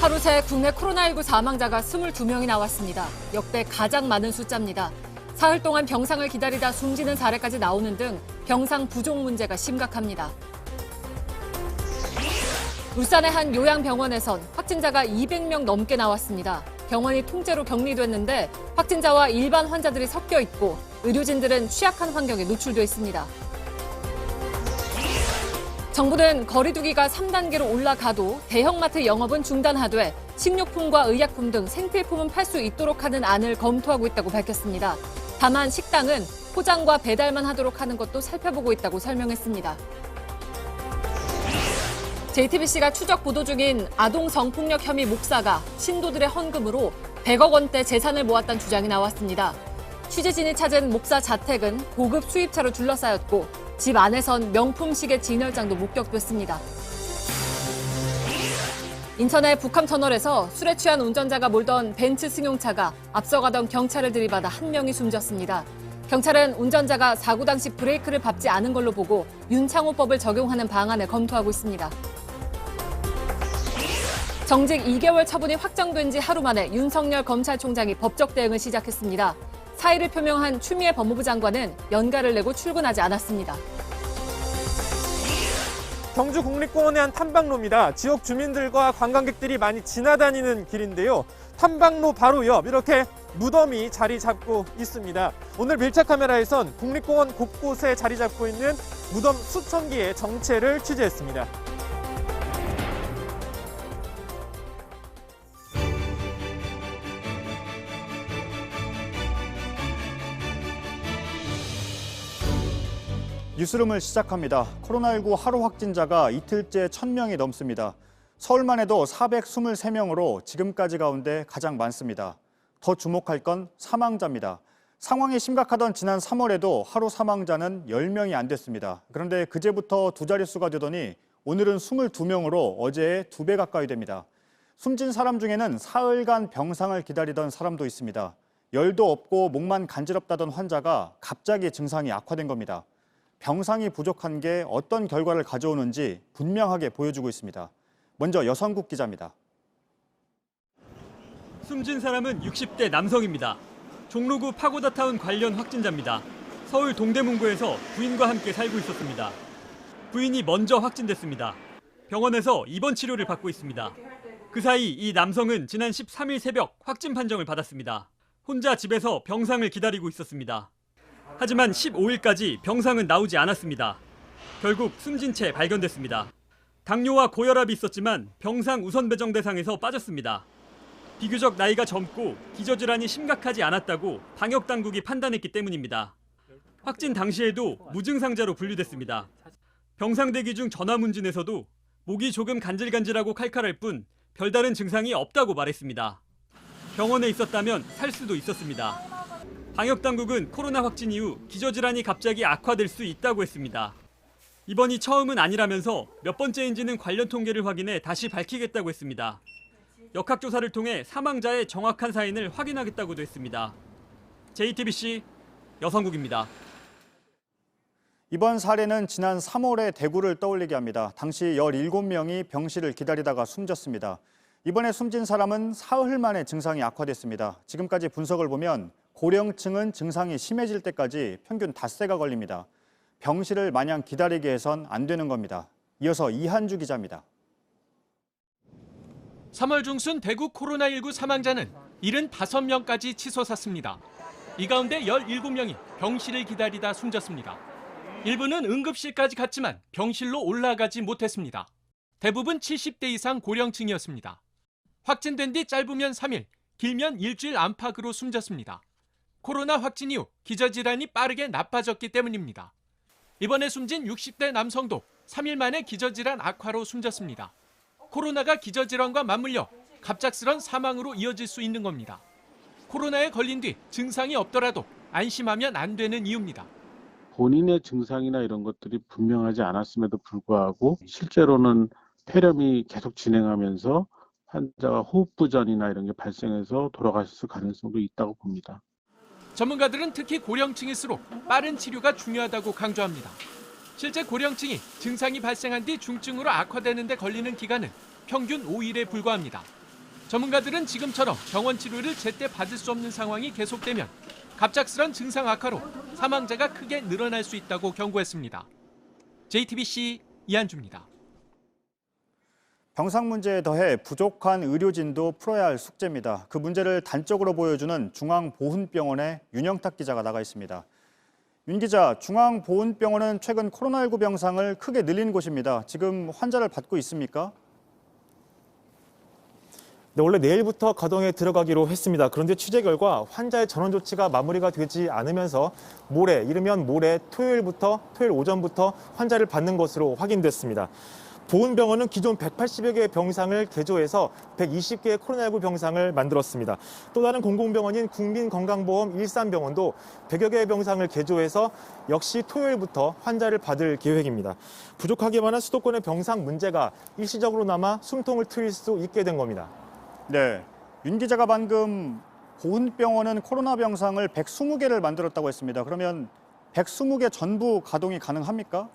하루 새 국내 코로나19 사망자가 22명이 나왔습니다. 역대 가장 많은 숫자입니다. 사흘 동안 병상을 기다리다 숨지는 사례까지 나오는 등 병상 부족 문제가 심각합니다. 울산의 한 요양병원에선 확진자가 200명 넘게 나왔습니다. 병원이 통째로 격리됐는데 확진자와 일반 환자들이 섞여 있고 의료진들은 취약한 환경에 노출돼 있습니다. 정부는 거리두기가 3단계로 올라가도 대형마트 영업은 중단하되 식료품과 의약품 등 생필품은 팔 수 있도록 하는 안을 검토하고 있다고 밝혔습니다. 다만 식당은 포장과 배달만 하도록 하는 것도 살펴보고 있다고 설명했습니다. JTBC가 추적 보도 중인 아동 성폭력 혐의 목사가 신도들의 헌금으로 100억 원대 재산을 모았다는 주장이 나왔습니다. 취재진이 찾은 목사 자택은 고급 수입차로 둘러싸였고 집 안에선 명품 시계 진열장도 목격됐습니다. 인천의 북함터널에서 술에 취한 운전자가 몰던 벤츠 승용차가 앞서가던 경찰을 들이받아 한 명이 숨졌습니다. 경찰은 운전자가 사고 당시 브레이크를 밟지 않은 걸로 보고 윤창호법을 적용하는 방안을 검토하고 있습니다. 정직 2개월 처분이 확정된 지 하루 만에 윤석열 검찰총장이 법적 대응을 시작했습니다. 사의를 표명한 추미애 법무부 장관은 연가를 내고 출근하지 않았습니다. 경주 국립공원의 한 탐방로입니다. 지역 주민들과 관광객들이 많이 지나다니는 길인데요. 탐방로 바로 옆 이렇게 무덤이 자리 잡고 있습니다. 오늘 밀착 카메라에선 국립공원 곳곳에 자리 잡고 있는 무덤 수천 개의 정체를 취재했습니다. 뉴스룸을 시작합니다. 코로나19 하루 확진자가 이틀째 1,000명이 넘습니다. 서울만 해도 423명으로 지금까지 가운데 가장 많습니다. 더 주목할 건 사망자입니다. 상황이 심각하던 지난 3월에도 하루 사망자는 10명이 안 됐습니다. 그런데 그제부터 두 자릿수가 되더니 오늘은 22명으로 어제의 2배 가까이 됩니다. 숨진 사람 중에는 사흘간 병상을 기다리던 사람도 있습니다. 열도 없고 목만 간지럽다던 환자가 갑자기 증상이 악화된 겁니다. 병상이 부족한 게 어떤 결과를 가져오는지 분명하게 보여주고 있습니다. 먼저 여성국 기자입니다. 숨진 사람은 60대 남성입니다. 종로구 파고다타운 관련 확진자입니다. 서울 동대문구에서 부인과 함께 살고 있었습니다. 부인이 먼저 확진됐습니다. 병원에서 입원 치료를 받고 있습니다. 그 사이 이 남성은 지난 13일 새벽 확진 판정을 받았습니다. 혼자 집에서 병상을 기다리고 있었습니다. 하지만 15일까지 병상은 나오지 않았습니다. 결국 숨진 채 발견됐습니다. 당뇨와 고혈압이 있었지만 병상 우선 배정 대상에서 빠졌습니다. 비교적 나이가 젊고 기저질환이 심각하지 않았다고 방역당국이 판단했기 때문입니다. 확진 당시에도 무증상자로 분류됐습니다. 병상 대기 중 전화문진에서도 목이 조금 간질간질하고 칼칼할 뿐 별다른 증상이 없다고 말했습니다. 병원에 있었다면 살 수도 있었습니다. 방역당국은 코로나 확진 이후 기저질환이 갑자기 악화될 수 있다고 했습니다. 이번이 처음은 아니라면서 몇 번째인지는 관련 통계를 확인해 다시 밝히겠다고 했습니다. 역학조사를 통해 사망자의 정확한 사인을 확인하겠다고도 했습니다. JTBC 여성국입니다. 이번 사례는 지난 3월의 대구를 떠올리게 합니다. 당시 17명이 병실을 기다리다가 숨졌습니다. 이번에 숨진 사람은 사흘 만에 증상이 악화됐습니다. 지금까지 분석을 보면 고령층은 증상이 심해질 때까지 평균 닷새가 걸립니다. 병실을 마냥 기다리게 해선 안 되는 겁니다. 이어서 이한주 기자입니다. 3월 중순 대구 코로나19 사망자는 75명까지 치솟았습니다. 이 가운데 17명이 병실을 기다리다 숨졌습니다. 일부는 응급실까지 갔지만 병실로 올라가지 못했습니다. 대부분 70대 이상 고령층이었습니다. 확진된 뒤 짧으면 3일, 길면 일주일 안팎으로 숨졌습니다. 코로나 확진 이후 기저질환이 빠르게 나빠졌기 때문입니다. 이번에 숨진 60대 남성도 3일 만에 기저질환 악화로 숨졌습니다. 코로나가 기저질환과 맞물려 갑작스런 사망으로 이어질 수 있는 겁니다. 코로나에 걸린 뒤 증상이 없더라도 안심하면 안 되는 이유입니다. 본인의 증상이나 이런 것들이 분명하지 않았음에도 불구하고 실제로는 폐렴이 계속 진행하면서 환자가 호흡부전이나 이런 게 발생해서 돌아가실 가능성도 있다고 봅니다. 전문가들은 특히 고령층일수록 빠른 치료가 중요하다고 강조합니다. 실제 고령층이 증상이 발생한 뒤 중증으로 악화되는 데 걸리는 기간은 평균 5일에 불과합니다. 전문가들은 지금처럼 병원 치료를 제때 받을 수 없는 상황이 계속되면 갑작스런 증상 악화로 사망자가 크게 늘어날 수 있다고 경고했습니다. JTBC 이한주입니다. 병상 문제에 더해 부족한 의료진도 풀어야 할 숙제입니다. 그 문제를 단적으로 보여주는 중앙보훈병원의 윤영탁 기자가 나가 있습니다. 윤 기자, 중앙보훈병원은 최근 코로나19 병상을 크게 늘린 곳입니다. 지금 환자를 받고 있습니까? 네, 원래 내일부터 가동에 들어가기로 했습니다. 그런데 취재 결과 환자의 전원 조치가 마무리가 되지 않으면서 이르면 모레 토요일 오전부터 환자를 받는 것으로 확인됐습니다. 보훈병원은 기존 180여 개의 병상을 개조해서 120개의 코로나19 병상을 만들었습니다. 또 다른 공공병원인 국민건강보험 일산병원도 100여 개의 병상을 개조해서 역시 토요일부터 환자를 받을 계획입니다. 부족하기만 한 수도권의 병상 문제가 일시적으로나마 숨통을 트일 수 있게 된 겁니다. 네, 윤 기자가 방금 보훈병원은 코로나 병상을 120개를 만들었다고 했습니다. 그러면 120개 전부 가동이 가능합니까?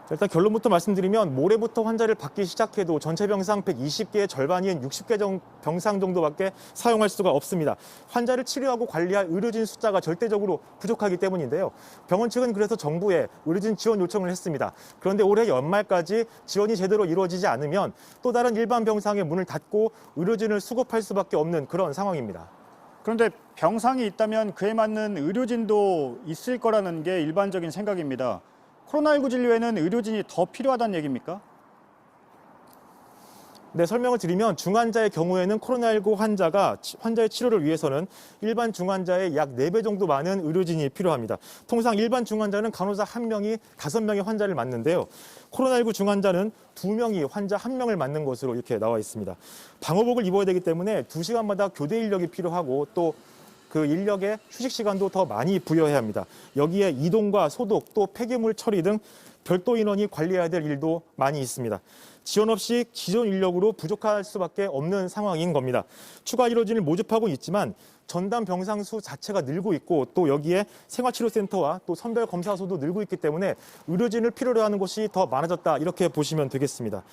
일단 결론부터 말씀드리면 모레부터 환자를 받기 시작해도 전체 병상 120개의 절반인 60개 병상 정도밖에 사용할 수가 없습니다. 환자를 치료하고 관리할 의료진 숫자가 절대적으로 부족하기 때문인데요. 병원 측은 그래서 정부에 의료진 지원 요청을 했습니다. 그런데 올해 연말까지 지원이 제대로 이루어지지 않으면 또 다른 일반 병상의 문을 닫고 의료진을 수급할 수밖에 없는 그런 상황입니다. 그런데 병상이 있다면 그에 맞는 의료진도 있을 거라는 게 일반적인 생각입니다. 코로나19 진료에는 의료진이 더 필요하다는 얘기입니까? 네, 설명을 드리면 중환자의 경우에는 코로나19 환자의 치료를 위해서는 일반 중환자의 약 4배 정도 많은 의료진이 필요합니다. 통상 일반 중환자는 간호사 1명이 5명의 환자를 맞는데요. 코로나19 중환자는 2명이 환자 1명을 맞는 것으로 이렇게 나와 있습니다. 방호복을 입어야 되기 때문에 2시간마다 교대 인력이 필요하고 또 그 인력에 휴식 시간도 더 많이 부여해야 합니다. 여기에 이동과 소독, 또 폐기물 처리 등 별도 인원이 관리해야 될 일도 많이 있습니다. 지원 없이 기존 인력으로 부족할 수밖에 없는 상황인 겁니다. 추가 의료진을 모집하고 있지만 전담 병상 수 자체가 늘고 있고 또 여기에 생활치료센터와 또 선별검사소도 늘고 있기 때문에 의료진을 필요로 하는 곳이 더 많아졌다 이렇게 보시면 되겠습니다.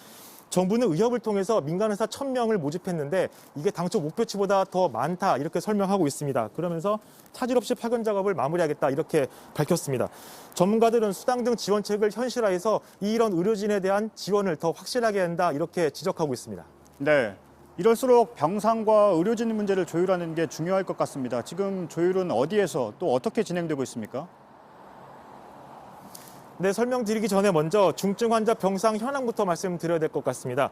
정부는 의협을 통해서 민간의사 1000명을 모집했는데 이게 당초 목표치보다 더 많다 이렇게 설명하고 있습니다. 그러면서 차질 없이 파견 작업을 마무리하겠다 이렇게 밝혔습니다. 전문가들은 수당 등 지원책을 현실화해서 이런 의료진에 대한 지원을 더 확실하게 한다 이렇게 지적하고 있습니다. 네, 이럴수록 병상과 의료진 문제를 조율하는 게 중요할 것 같습니다. 지금 조율은 어디에서 또 어떻게 진행되고 있습니까? 네, 설명드리기 전에 먼저 중증 환자 병상 현황부터 말씀드려야 될 것 같습니다.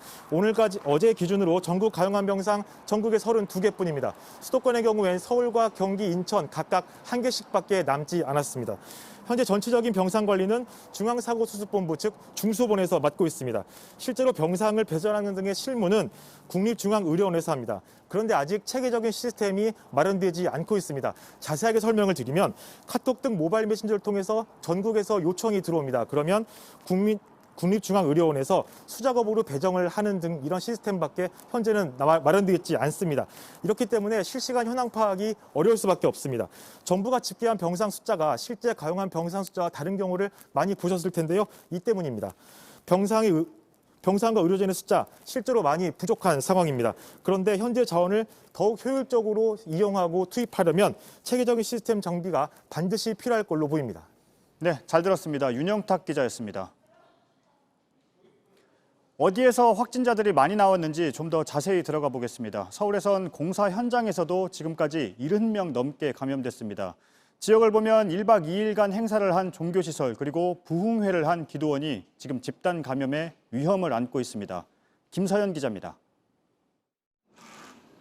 어제 기준으로 전국 가용한 병상 전국에 32개뿐입니다. 수도권의 경우엔 서울과 경기, 인천 각각 1개씩밖에 남지 않았습니다. 현재 전체적인 병상 관리는 중앙사고수습본부 즉 중수본에서 맡고 있습니다. 실제로 병상을 배전하는 등의 실무는 국립중앙의료원에서 합니다. 그런데 아직 체계적인 시스템이 마련되지 않고 있습니다. 자세하게 설명을 드리면 카톡 등 모바일 메신저를 통해서 전국에서 요청이 들어옵니다. 그러면 국립중앙의료원에서 수작업으로 배정을 하는 등 이런 시스템밖에 현재는 마련되어 있지 않습니다. 이렇기 때문에 실시간 현황 파악이 어려울 수밖에 없습니다. 정부가 집계한 병상 숫자가 실제 가용한 병상 숫자와 다른 경우를 많이 보셨을 텐데요. 이 때문입니다. 병상과 의료진의 숫자 실제로 많이 부족한 상황입니다. 그런데 현재 자원을 더욱 효율적으로 이용하고 투입하려면 체계적인 시스템 정비가 반드시 필요할 걸로 보입니다. 네, 잘 들었습니다. 윤영탁 기자였습니다. 어디에서 확진자들이 많이 나왔는지 좀 더 자세히 들어가 보겠습니다. 서울에선 공사 현장에서도 지금까지 70명 넘게 감염됐습니다. 지역을 보면 1박 2일간 행사를 한 종교시설 그리고 부흥회를 한 기도원이 지금 집단 감염의 위험을 안고 있습니다. 김서연 기자입니다.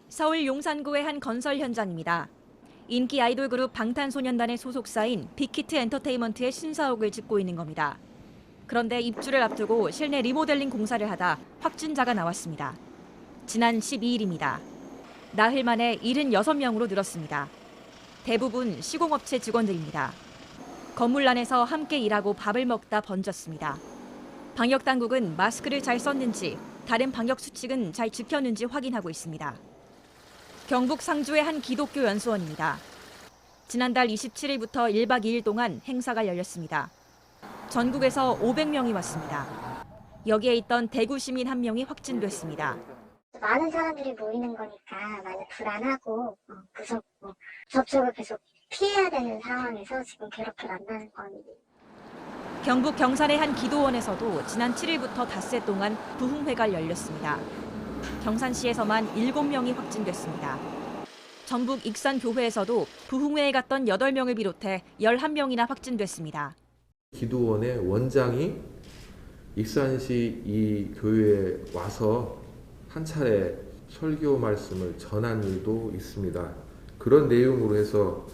서울 용산구의 한 건설 현장입니다. 인기 아이돌 그룹 방탄소년단의 소속사인 빅히트 엔터테인먼트의 신사옥을 짓고 있는 겁니다. 그런데 입주를 앞두고 실내 리모델링 공사를 하다 확진자가 나왔습니다. 지난 12일입니다. 나흘 만에 76명으로 늘었습니다. 대부분 시공업체 직원들입니다. 건물 안에서 함께 일하고 밥을 먹다 번졌습니다. 방역당국은 마스크를 잘 썼는지 다른 방역 수칙은 잘 지켰는지 확인하고 있습니다. 경북 상주의 한 기독교 연수원입니다. 지난달 27일부터 1박 2일 동안 행사가 열렸습니다. 전국에서 500명이 왔습니다. 여기에 있던 대구 시민 1명이 확진됐습니다. 많은 사람들이 모이는 거니까 많이 불안하고 무섭고 접촉을 계속 피해야 되는 상황에서 지금 괴롭게 만나는 겁니다. 경북 경산의 한 기도원에서도 지난 7일부터 닷새 동안 부흥회가 열렸습니다. 경산시에서만 7명이 확진됐습니다. 전북 익산교회에서도 부흥회에 갔던 8명을 비롯해 11명이나 확진됐습니다. 기도원의 원장이 익산시 이 교회에 와서 한 차례 설교 말씀을 전한 일도 있습니다. 그런 내용으로 해서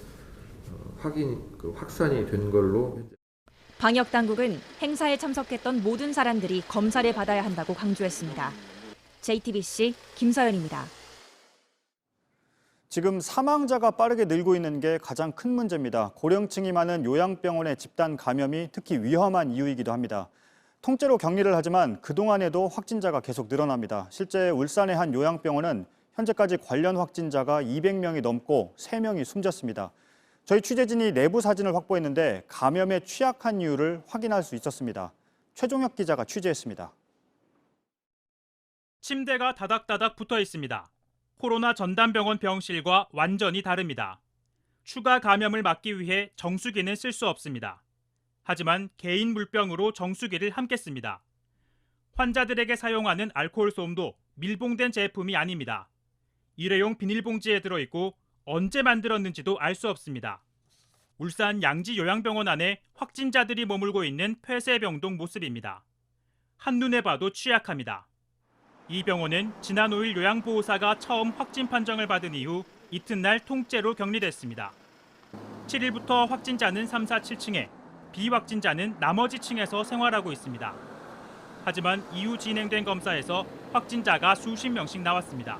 확산이 된 걸로. 방역당국은 행사에 참석했던 모든 사람들이 검사를 받아야 한다고 강조했습니다. JTBC 김서연입니다. 지금 사망자가 빠르게 늘고 있는 게 가장 큰 문제입니다. 고령층이 많은 요양병원의 집단 감염이 특히 위험한 이유이기도 합니다. 통째로 격리를 하지만 그동안에도 확진자가 계속 늘어납니다. 실제 울산의 한 요양병원은 현재까지 관련 확진자가 200명이 넘고 3명이 숨졌습니다. 저희 취재진이 내부 사진을 확보했는데 감염에 취약한 이유를 확인할 수 있었습니다. 최종혁 기자가 취재했습니다. 침대가 다닥다닥 붙어 있습니다. 코로나 전담병원 병실과 완전히 다릅니다. 추가 감염을 막기 위해 정수기는 쓸 수 없습니다. 하지만 개인 물병으로 정수기를 함께 씁니다. 환자들에게 사용하는 알코올 솜도 밀봉된 제품이 아닙니다. 일회용 비닐봉지에 들어있고 언제 만들었는지도 알 수 없습니다. 울산 양지 요양병원 안에 확진자들이 머물고 있는 폐쇄병동 모습입니다. 한눈에 봐도 취약합니다. 이 병원은 지난 5일 요양보호사가 처음 확진 판정을 받은 이후 이튿날 통째로 격리됐습니다. 7일부터 확진자는 3, 4, 7층에, 비확진자는 나머지 층에서 생활하고 있습니다. 하지만 이후 진행된 검사에서 확진자가 수십 명씩 나왔습니다.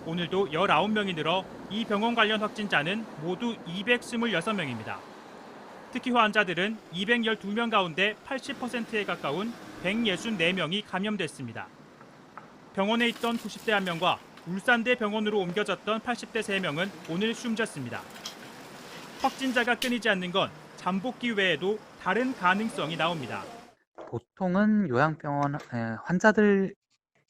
오늘도 19명이 늘어 이 병원 관련 확진자는 모두 226명입니다. 특히 환자들은 212명 가운데 80%에 가까운 164명이 감염됐습니다. 병원에 있던 90대 1명과 울산대 병원으로 옮겨졌던 80대 3명은 오늘 숨졌습니다. 확진자가 끊이지 않는 건 잠복기 외에도 다른 가능성이 나옵니다. 보통은 요양병원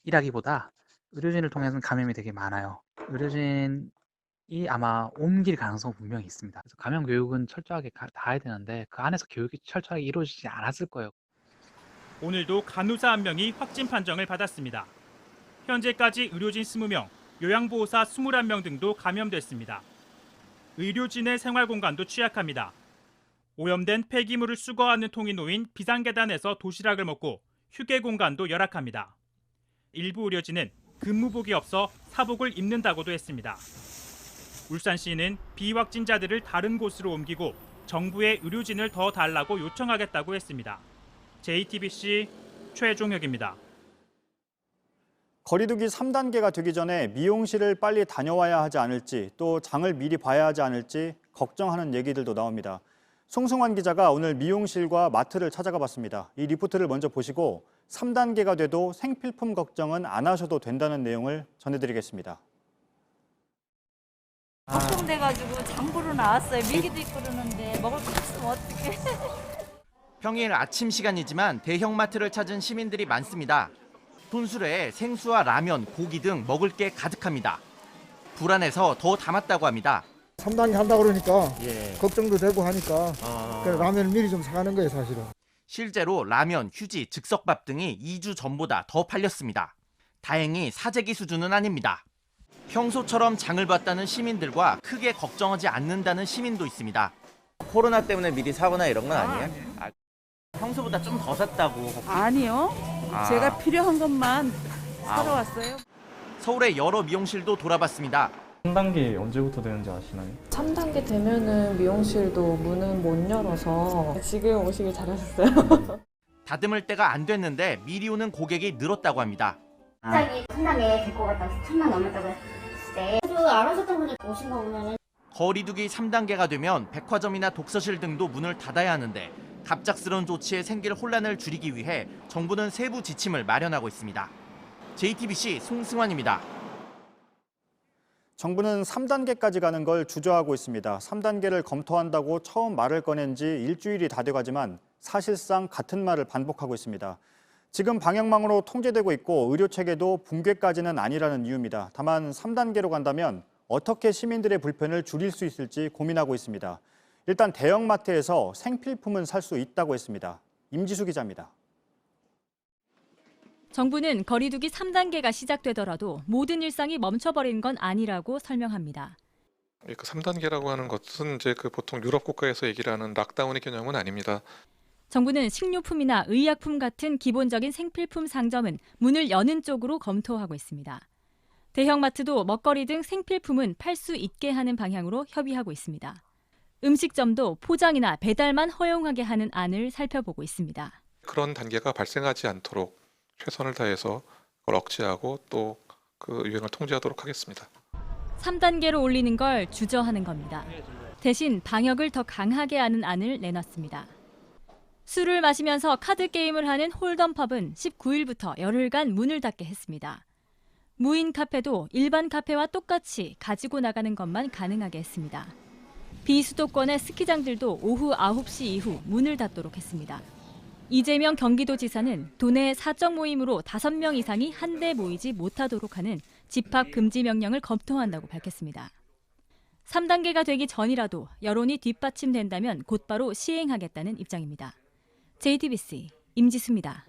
환자들이라기보다 의료진을 통해서는 감염이 되게 많아요. 의료진이 아마 옮길 가능성은 분명히 있습니다. 그래서 감염 교육은 철저하게 다 해야 되는데 그 안에서 교육이 철저하게 이루어지지 않았을 거예요. 오늘도 간호사 1명이 확진 판정을 받았습니다. 현재까지 의료진 20명, 요양보호사 21명 등도 감염됐습니다. 의료진의 생활공간도 취약합니다. 오염된 폐기물을 수거하는 통이 놓인 비상계단에서 도시락을 먹고 휴게 공간도 열악합니다. 일부 의료진은 근무복이 없어 사복을 입는다고도 했습니다. 울산시는 비확진자들을 다른 곳으로 옮기고 정부에 의료진을 더 달라고 요청하겠다고 했습니다. JTBC 최종혁입니다. 거리두기 3단계가 되기 전에 미용실을 빨리 다녀와야 하지 않을지 또 장을 미리 봐야 하지 않을지 걱정하는 얘기들도 나옵니다. 송승환 기자가 오늘 미용실과 마트를 찾아가 봤습니다. 이 리포트를 먼저 보시고 3단계가 돼도 생필품 걱정은 안 하셔도 된다는 내용을 전해드리겠습니다. 걱정돼가지고 장 보러 나왔어요. 미기도 있고 그러는데 먹을 거 없으면 어떡해. 평일 아침 시간이지만 대형마트를 찾은 시민들이 많습니다. 분수대에 생수와 라면, 고기 등 먹을 게 가득합니다. 불안해서 더 담았다고 합니다. 3단계 한다고 그러니까 걱정도 되고 하니까 라면을 미리 좀 사가는 거예요, 사실은. 실제로 라면, 휴지, 즉석밥 등이 2주 전보다 더 팔렸습니다. 다행히 사재기 수준은 아닙니다. 평소처럼 장을 봤다는 시민들과 크게 걱정하지 않는다는 시민도 있습니다. 코로나 때문에 미리 사거나 이런 건 아니에요? 평소보다 좀 더 샀다고. 아니요. 제가 필요한 것만 사러 왔어요. 서울의 여러 미용실도 돌아봤습니다. 3단계 언제부터 되는지 아시나요? 3단계 되면은 미용실도 문은 못 열어서 지금 오시길 잘하셨어요. 다듬을 때가 안 됐는데 미리 오는 고객이 늘었다고 합니다. 갑자기 3단계 될 것 같아서 1000만 넘었다고 했을 때 알아줬던 분이 오신 거 보면은 거리두기 3단계가 되면 백화점이나 독서실 등도 문을 닫아야 하는데 갑작스러운 조치에 생길 혼란을 줄이기 위해 정부는 세부 지침을 마련하고 있습니다. JTBC 송승환입니다. 정부는 3단계까지 가는 걸 주저하고 있습니다. 3단계를 검토한다고 처음 말을 꺼낸 지 일주일이 다 돼가지만 사실상 같은 말을 반복하고 있습니다. 지금 방역망으로 통제되고 있고 의료체계도 붕괴까지는 아니라는 이유입니다. 다만 3단계로 간다면 어떻게 시민들의 불편을 줄일 수 있을지 고민하고 있습니다. 일단 대형마트에서 생필품은 살 수 있다고 했습니다. 임지수 기자입니다. 정부는 거리두기 3단계가 시작되더라도 모든 일상이 멈춰버린 건 아니라고 설명합니다. 그 3단계라고 하는 것은 이제 보통 유럽 국가에서 얘기를 하는 락다운의 개념은 아닙니다. 정부는 식료품이나 의약품 같은 기본적인 생필품 상점은 문을 여는 쪽으로 검토하고 있습니다. 대형마트도 먹거리 등 생필품은 팔 수 있게 하는 방향으로 협의하고 있습니다. 음식점도 포장이나 배달만 허용하게 하는 안을 살펴보고 있습니다. 그런 단계가 발생하지 않도록 최선을 다해서 그걸 억제하고 또 그 유행을 통제하도록 하겠습니다. 3단계로 올리는 걸 주저하는 겁니다. 대신 방역을 더 강하게 하는 안을 내놨습니다. 술을 마시면서 카드 게임을 하는 홀덤펍은 19일부터 열흘간 문을 닫게 했습니다. 무인 카페도 일반 카페와 똑같이 가지고 나가는 것만 가능하게 했습니다. 비수도권의 스키장들도 오후 9시 이후 문을 닫도록 했습니다. 이재명 경기도지사는 도내 사적 모임으로 5명 이상이 한데 모이지 못하도록 하는 집합 금지 명령을 검토한다고 밝혔습니다. 3단계가 되기 전이라도 여론이 뒷받침된다면 곧바로 시행하겠다는 입장입니다. JTBC 임지수입니다.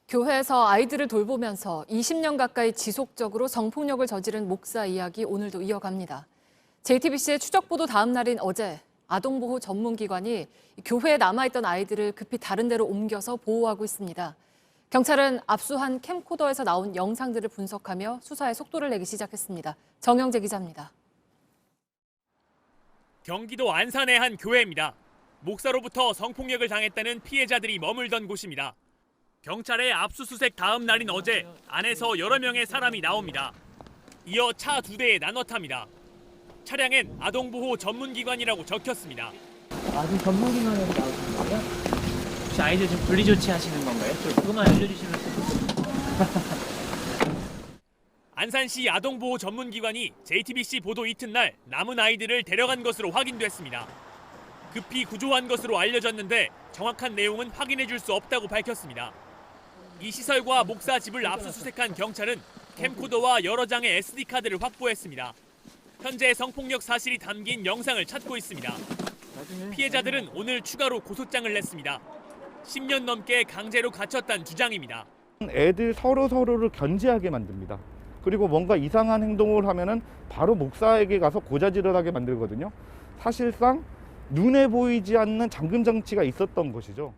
교회에서 아이들을 돌보면서 20년 가까이 지속적으로 성폭력을 저지른 목사 이야기 오늘도 이어갑니다. JTBC의 추적 보도 다음 날인 어제 아동보호 전문기관이 교회에 남아있던 아이들을 급히 다른 데로 옮겨서 보호하고 있습니다. 경찰은 압수한 캠코더에서 나온 영상들을 분석하며 수사에 속도를 내기 시작했습니다. 정영재 기자입니다. 경기도 안산의 한 교회입니다. 목사로부터 성폭력을 당했다는 피해자들이 머물던 곳입니다. 경찰의 압수수색 다음 날인 어제 안에서 여러 명의 사람이 나옵니다. 이어 차 2대에 나눠 탑니다. 차량엔 아동보호 전문기관이라고 적혔습니다. 아동 전문기관으로 나오신 거예요? 혹시 아이들 좀 분리조치 하시는 건가요? 그것만 알려주시면 안산시 아동보호 전문기관이 JTBC 보도 이튿날 남은 아이들을 데려간 것으로 확인됐습니다. 급히 구조한 것으로 알려졌는데 정확한 내용은 확인해 줄 수 없다고 밝혔습니다. 이 시설과 목사 집을 압수수색한 경찰은 캠코더와 여러 장의 SD카드를 확보했습니다. 현재 성폭력 사실이 담긴 영상을 찾고 있습니다. 피해자들은 오늘 추가로 고소장을 냈습니다. 10년 넘게 강제로 갇혔다는 주장입니다. 애들 서로를 견제하게 만듭니다. 그리고 뭔가 이상한 행동을 하면은 바로 목사에게 가서 고자질을 만들거든요. 사실상 눈에 보이지 않는 잠금 장치가 있었던 것이죠.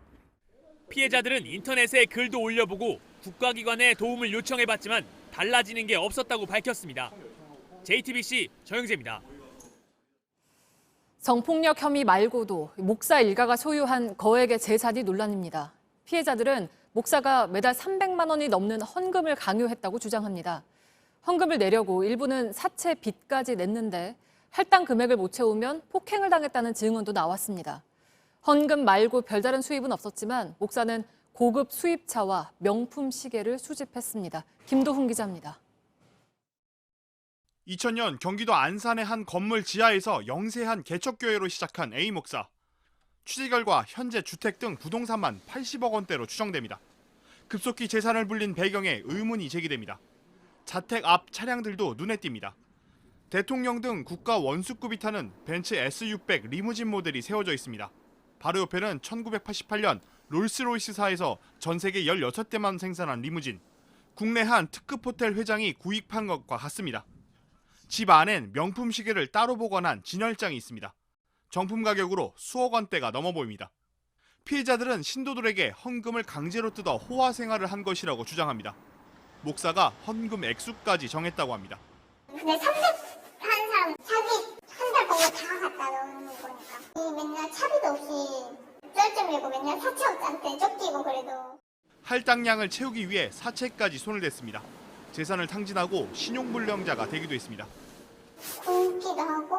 피해자들은 인터넷에 글도 올려보고 국가기관에 도움을 요청해봤지만 달라지는 게 없었다고 밝혔습니다. JTBC 정영재입니다. 성폭력 혐의 말고도 목사 일가가 소유한 거액의 재산이 논란입니다. 피해자들은 목사가 매달 300만 원이 넘는 헌금을 강요했다고 주장합니다. 헌금을 내려고 일부는 사채 빚까지 냈는데 할당 금액을 못 채우면 폭행을 당했다는 증언도 나왔습니다. 헌금 말고 별다른 수입은 없었지만 목사는 고급 수입차와 명품 시계를 수집했습니다. 김도훈 기자입니다. 2000년 경기도 안산의 한 건물 지하에서 영세한 개척교회로 시작한 A 목사. 취재 결과 현재 주택 등 부동산만 80억 원대로 추정됩니다. 급속히 재산을 불린 배경에 의문이 제기됩니다. 자택 앞 차량들도 눈에 띕니다. 대통령 등 국가 원수급이 타는 벤츠 S600 리무진 모델이 세워져 있습니다. 바로 옆에는 1988년 롤스로이스사에서 전 세계 16대만 생산한 리무진. 국내 한 특급 호텔 회장이 구입한 것과 같습니다. 집 안엔 명품 시계를 따로 보관한 진열장이 있습니다. 정품 가격으로 수억 원대가 넘어 보입니다. 피해자들은 신도들에게 헌금을 강제로 뜯어 호화 생활을 한 것이라고 주장합니다. 목사가 헌금 액수까지 정했다고 합니다. 근데 300 한 사람 자기 한 달 번 거 다 갖다 넣는 거니까 맨날 차비도 없이 쩔쩔매고 맨날 사채업자한테 쫓기고 그래도 할당량을 채우기 위해 사채까지 손을 댔습니다. 재산을 탕진하고 신용불량자가 되기도 했습니다. 굶기도 하고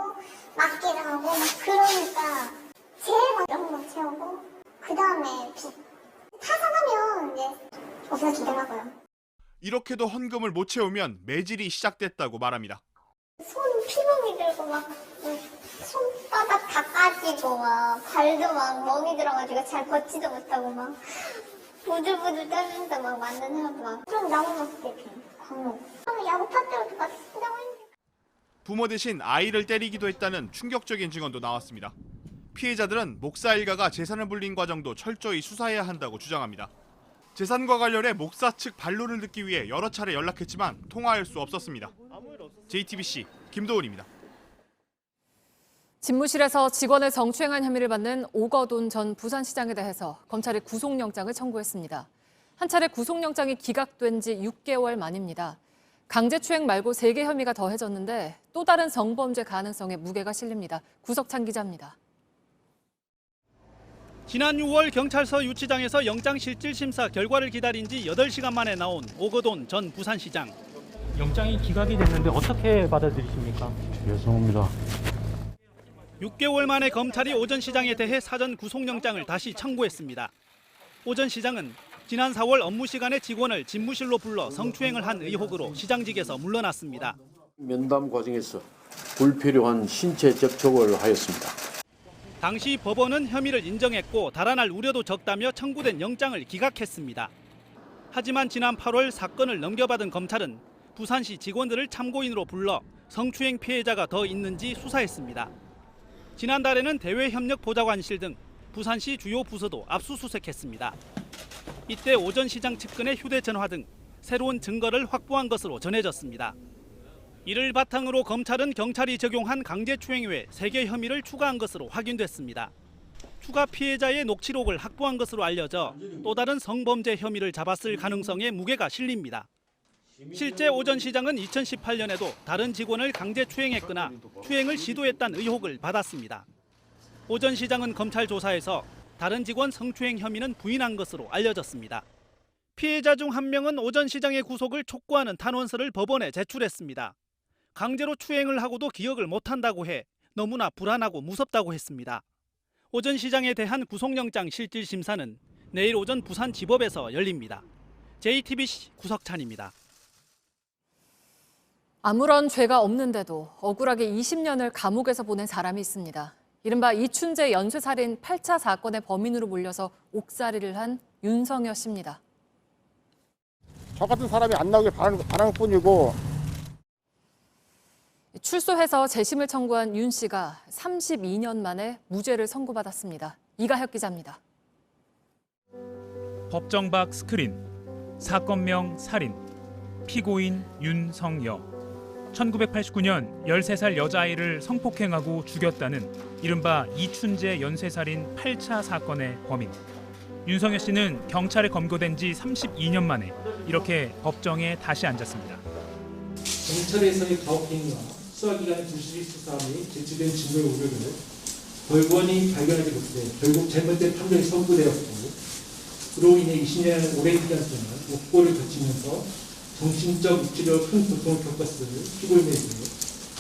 맞기도 하고 막 그러니까 제일 먼저 헌금 채우고 그 다음에 빚 타산하면 이제 없어지더라고요. 이렇게도 헌금을 못 채우면 매질이 시작됐다고 말합니다. 손 피멍이 들고 막 손바닥 다 까지고 막 발도 막 멍이 들어가지고 잘 걷지도 못하고 막 부들부들 떨면서 막 만드는 막 그런 나무 모습 광고. 야구 팟대로 막 쓴다고 했는데. 부모 대신 아이를 때리기도 했다는 충격적인 증언도 나왔습니다. 피해자들은 목사 일가가 재산을 불린 과정도 철저히 수사해야 한다고 주장합니다. 재산과 관련해 목사 측 반론을 듣기 위해 여러 차례 연락했지만 통화할 수 없었습니다. JTBC 김도훈입니다. 집무실에서 직원을 성추행한 혐의를 받는 오거돈 전 부산시장에 대해서 검찰이 구속영장을 청구했습니다. 한 차례 구속영장이 기각된 지 6개월 만입니다. 강제추행 말고 3개 혐의가 더해졌는데 또 다른 성범죄 가능성에 무게가 실립니다. 구석찬 기자입니다. 지난 6월 경찰서 유치장에서 영장실질심사 결과를 기다린 지 8시간 만에 나온 오거돈 전 부산시장. 영장이 기각이 됐는데 어떻게 받아들이십니까? 죄송합니다. 6개월 만에 검찰이 오 전 시장에 대해 사전 구속영장을 다시 청구했습니다. 오 전 시장은 지난 4월 업무 시간에 직원을 집무실로 불러 성추행을 한 의혹으로 시장직에서 물러났습니다. 면담 과정에서 불필요한 신체 접촉을 하였습니다. 당시 법원은 혐의를 인정했고 달아날 우려도 적다며 청구된 영장을 기각했습니다. 하지만 지난 8월 사건을 넘겨받은 검찰은 부산시 직원들을 참고인으로 불러 성추행 피해자가 더 있는지 수사했습니다. 지난달에는 대외협력보좌관실 등 부산시 주요 부서도 압수수색했습니다. 이때 오 전 시장 측근의 휴대전화 등 새로운 증거를 확보한 것으로 전해졌습니다. 이를 바탕으로 검찰은 경찰이 적용한 강제추행 외 3개 혐의를 추가한 것으로 확인됐습니다. 추가 피해자의 녹취록을 확보한 것으로 알려져 또 다른 성범죄 혐의를 잡았을 가능성에 무게가 실립니다. 실제 오 전 시장은 2018년에도 다른 직원을 강제추행했거나 추행을 시도했다는 의혹을 받았습니다. 오 전 시장은 검찰 조사에서 다른 직원 성추행 혐의는 부인한 것으로 알려졌습니다. 피해자 중 한 명은 오 전 시장의 구속을 촉구하는 탄원서를 법원에 제출했습니다. 강제로 추행을 하고도 기억을 못한다고 해 너무나 불안하고 무섭다고 했습니다. 오 전 시장에 대한 구속영장 실질심사는 내일 오전 부산지법에서 열립니다. JTBC 구석찬입니다. 아무런 죄가 없는데도 억울하게 20년을 감옥에서 보낸 사람이 있습니다. 이른바 이춘재 연쇄살인 8차 사건의 범인으로 몰려서 옥살이를 한 윤성여 씨입니다. 저 같은 사람이 안 나오길 바라는 뿐이고. 출소해서 재심을 청구한 윤 씨가 32년 만에 무죄를 선고받았습니다. 이가혁 기자입니다. 법정 밖 스크린, 사건명 살인, 피고인 윤성여. 1989년 13살 여자아이를 성폭행하고 죽였다는 이른바 이춘재 연쇄살인 8차 사건의 범인. 윤성여 씨는 경찰에 검거된 지 32년 만에 이렇게 법정에 다시 앉았습니다. 경찰에서의 가혹행위와 수사기관의 불실히 수사 및 제출된 증거의 우려를 법원이 발견하지 못해 결국 잘못된 판결이 선고되었고 그로 인해 20년의 오랜 기간 동안 옥고를 거치면서 정신적, 육체적 큰 고통을 겪었을 피고인에게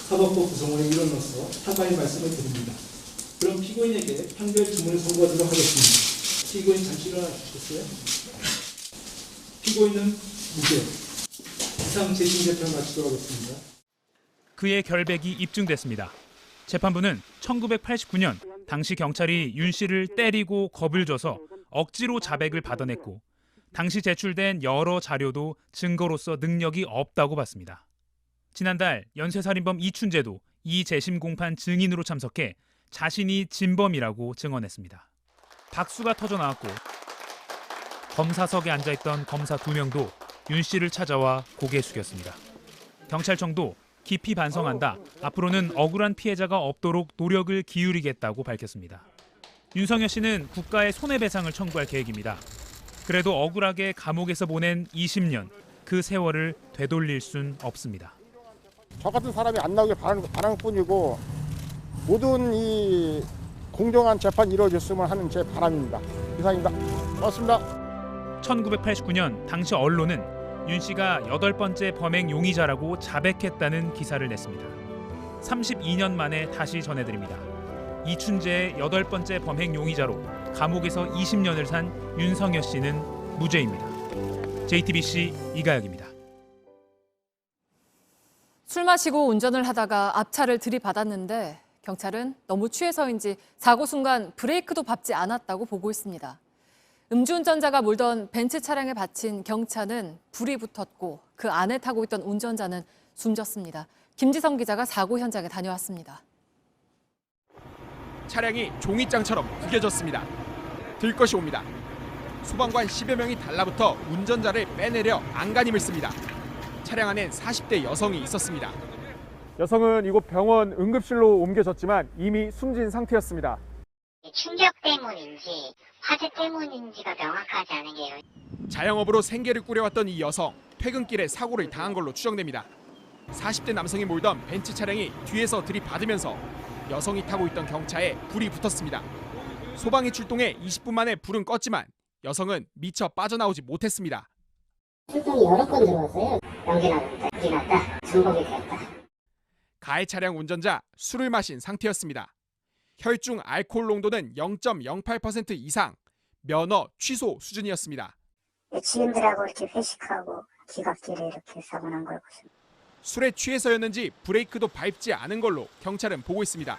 사법부 구성원의 일원으로서 사과의 말씀을 드립니다. 그럼 피고인에게 판결 주문을 선고하도록 하겠습니다. 피고인 잠시 일어나 주시겠어요? 피고인은 무죄. 이상 재심 재판 마치도록 하겠습니다. 그의 결백이 입증됐습니다. 재판부는 1989년 당시 경찰이 윤 씨를 때리고 겁을 줘서 억지로 자백을 받아냈고 당시 제출된 여러 자료도 증거로서 능력이 없다고 봤습니다. 지난달 연쇄살인범 이춘재도 이 재심 공판 증인으로 참석해 자신이 진범이라고 증언했습니다. 박수가 터져나왔고 검사석에 앉아있던 검사 2명도 윤 씨를 찾아와 고개 숙였습니다. 경찰청도 깊이 반성한다. 앞으로는 억울한 피해자가 없도록 노력을 기울이겠다고 밝혔습니다. 윤성여 씨는 국가에 손해배상을 청구할 계획입니다. 그래도 억울하게 감옥에서 보낸 20년, 그 세월을 되돌릴 순 없습니다. 저 같은 사람이 안 나오길 바라는 뿐이고 모든 이 공정한 재판이 이루어졌으면 하는 제 바람입니다. 이상입니다. 고맙습니다. 1989년 당시 언론은 윤 씨가 8번째 범행 용의자라고 자백했다는 기사를 냈습니다. 32년 만에 다시 전해드립니다. 이춘재의 8번째 범행 용의자로 감옥에서 20년을 산 윤성여 씨는 무죄입니다. JTBC 이가혁입니다. 술 마시고 운전을 하다가 앞차를 들이받았는데 경찰은 너무 취해서인지 사고 순간 브레이크도 밟지 않았다고 보고 있습니다. 음주운전자가 몰던 벤츠 차량에 받친 경차는 불이 붙었고 그 안에 타고 있던 운전자는 숨졌습니다. 김지성 기자가 사고 현장에 다녀왔습니다. 차량이 종이장처럼 구겨졌습니다. 들 것이 옵니다. 소방관 10여 명이 달라붙어 운전자를 빼내려 안간힘을 씁니다. 차량 안엔 40대 여성이 있었습니다. 여성은 이곳 병원 응급실로 옮겨졌지만 이미 숨진 상태였습니다. 충격 때문인지 화재 때문인지가 명확하지 않은 게요. 자영업으로 생계를 꾸려왔던 이 여성, 퇴근길에 사고를 당한 걸로 추정됩니다. 40대 남성이 몰던 벤츠 차량이 뒤에서 들이받으면서 여성이 타고 있던 경차에 불이 붙었습니다. 소방이 출동해 20분 만에 불은 껐지만 여성은 미처 빠져나오지 못했습니다. 출동이 여러 건 들어왔어요. 연기 났다, 중복이 됐다. 가해 차량 운전자 술을 마신 상태였습니다. 혈중 알코올 농도는 0.08% 이상, 면허 취소 수준이었습니다. 지인들하고 이렇게 회식하고 기각길에 이렇게 사고 난 걸 보십니다. 술에 취해서였는지 브레이크도 밟지 않은 걸로 경찰은 보고 있습니다.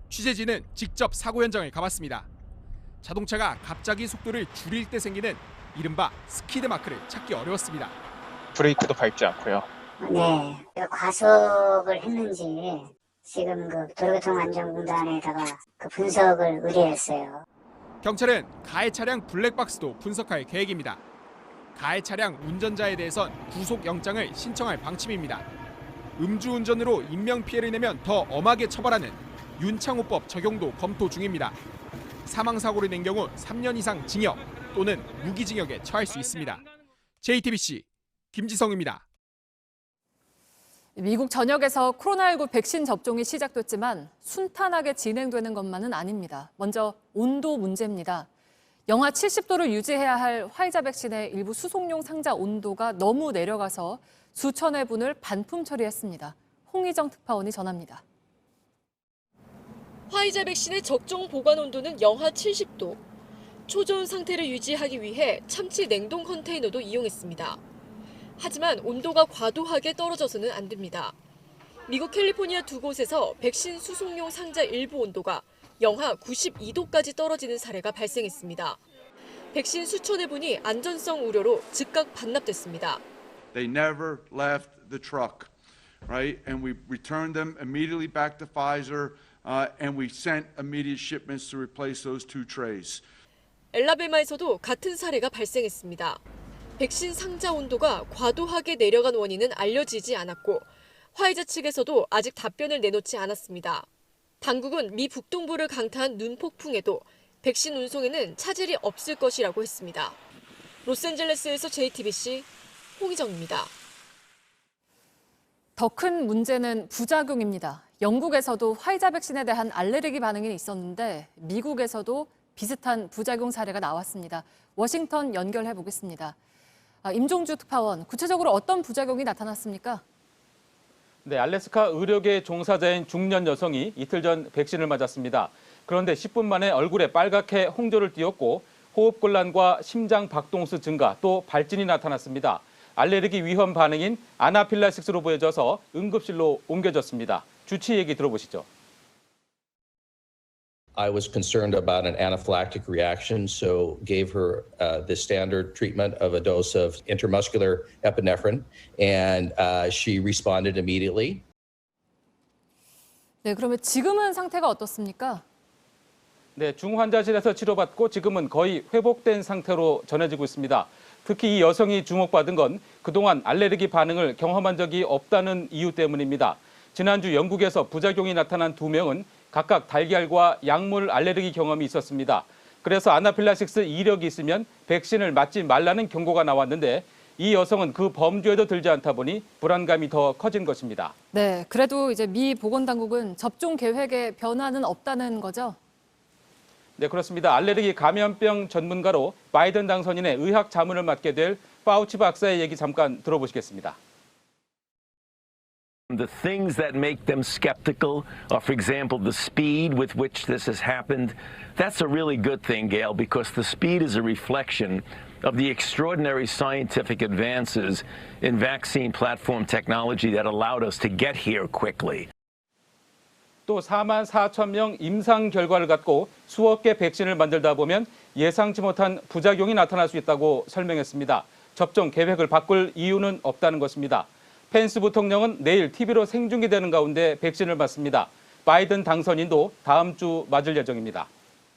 취재진은 직접 사고 현장을 가봤습니다. 자동차가 갑자기 속도를 줄일 때 생기는 이른바 스키드 마크를 찾기 어려웠습니다. 브레이크도 밟지 않고요. 네, 과속을 했는지 지금 그 도로교통안전공단에다가 그 분석을 의뢰했어요. 경찰은 가해 차량 블랙박스도 분석할 계획입니다. 가해 차량 운전자에 대해선 구속영장을 신청할 방침입니다. 음주운전으로 인명피해를 내면 더 엄하게 처벌하는 윤창호법 적용도 검토 중입니다. 사망사고를 낸 경우 3년 이상 징역 또는 무기징역에 처할 수 있습니다. JTBC 김지성입니다. 미국 전역에서 코로나19 백신 접종이 시작됐지만 순탄하게 진행되는 것만은 아닙니다. 먼저 온도 문제입니다. 영하 70도를 유지해야 할 화이자 백신의 일부 수송용 상자 온도가 너무 내려가서 수천 회분을 반품 처리했습니다. 홍희정 특파원이 전합니다. 화이자 백신의 적정 보관 온도는 영하 70도. 초저온 상태를 유지하기 위해 참치 냉동 컨테이너도 이용했습니다. 하지만 온도가 과도하게 떨어져서는 안 됩니다. 미국 캘리포니아 두 곳에서 백신 수송용 상자 일부 온도가 영하 92도까지 떨어지는 사례가 발생했습니다. 백신 수천 회분이 안전성 우려로 즉각 반납됐습니다. They never left the truck, right? And we returned them immediately back to Pfizer, and we sent immediate shipments to replace those 2 trays. 엘라베마에서도 같은 사례가 발생했습니다. 백신 상자 온도가 과도하게 내려간 원인은 알려지지 않았고 화이자 측에서도 아직 답변을 내놓지 않았습니다. 당국은 미 북동부를 강타한 눈폭풍에도 백신 운송에는 차질이 없을 것이라고 했습니다. 로스앤젤레스에서 JTBC 홍희정입니다. 더 큰 문제는 부작용입니다. 영국에서도 화이자 백신에 대한 알레르기 반응이 있었는데 미국에서도 비슷한 부작용 사례가 나왔습니다. 워싱턴 연결해 보겠습니다. 임종주 특파원, 구체적으로 어떤 부작용이 나타났습니까? 네, 알래스카 의료계 종사자인 중년 여성이 이틀 전 백신을 맞았습니다. 그런데 10분 만에 얼굴에 빨갛게 홍조를 띄었고 호흡곤란과 심장 박동수 증가, 또 발진이 나타났습니다. 알레르기 위험 반응인 아나필라식스로 보여져서 응급실로 옮겨졌습니다. 주치 얘기 들어보시죠. I was concerned about an anaphylactic reaction, so gave her the standard treatment of a dose of intramuscular epinephrine, and she responded immediately. 네, 그러면 지금은 상태가 어떻습니까? 네, 중환자실에서 치료받고 지금은 거의 회복된 상태로 전해지고 있습니다. 특히 이 여성이 주목받은 건 그동안 알레르기 반응을 경험한 적이 없다는 이유 때문입니다. 지난주 영국에서 부작용이 나타난 2명은 각각 달걀과 약물 알레르기 경험이 있었습니다. 그래서 아나필라식스 이력이 있으면 백신을 맞지 말라는 경고가 나왔는데 이 여성은 그 범주에도 들지 않다 보니 불안감이 더 커진 것입니다. 네, 그래도 이제 미 보건당국은 접종 계획에 변화는 없다는 거죠? 네, 그렇습니다. 알레르기 감염병 전문가로 바이든 당선인의 의학 자문을 맡게 될 파우치 박사의 얘기 잠깐 들어보시겠습니다. The things that make them skeptical are, for example, the speed with which this has happened. That's a really good thing, Gail, because the speed is a reflection of the extraordinary scientific advances in vaccine platform technology that allowed us to get here quickly. 또 4만 4천 명 임상 결과를 갖고 수억 개 백신을 만들다 보면 예상치 못한 부작용이 나타날 수 있다고 설명했습니다. 접종 계획을 바꿀 이유는 없다는 것입니다. 펜스 부통령은 내일 TV로 생중계되는 가운데 백신을 맞습니다. 바이든 당선인도 다음 주 맞을 예정입니다.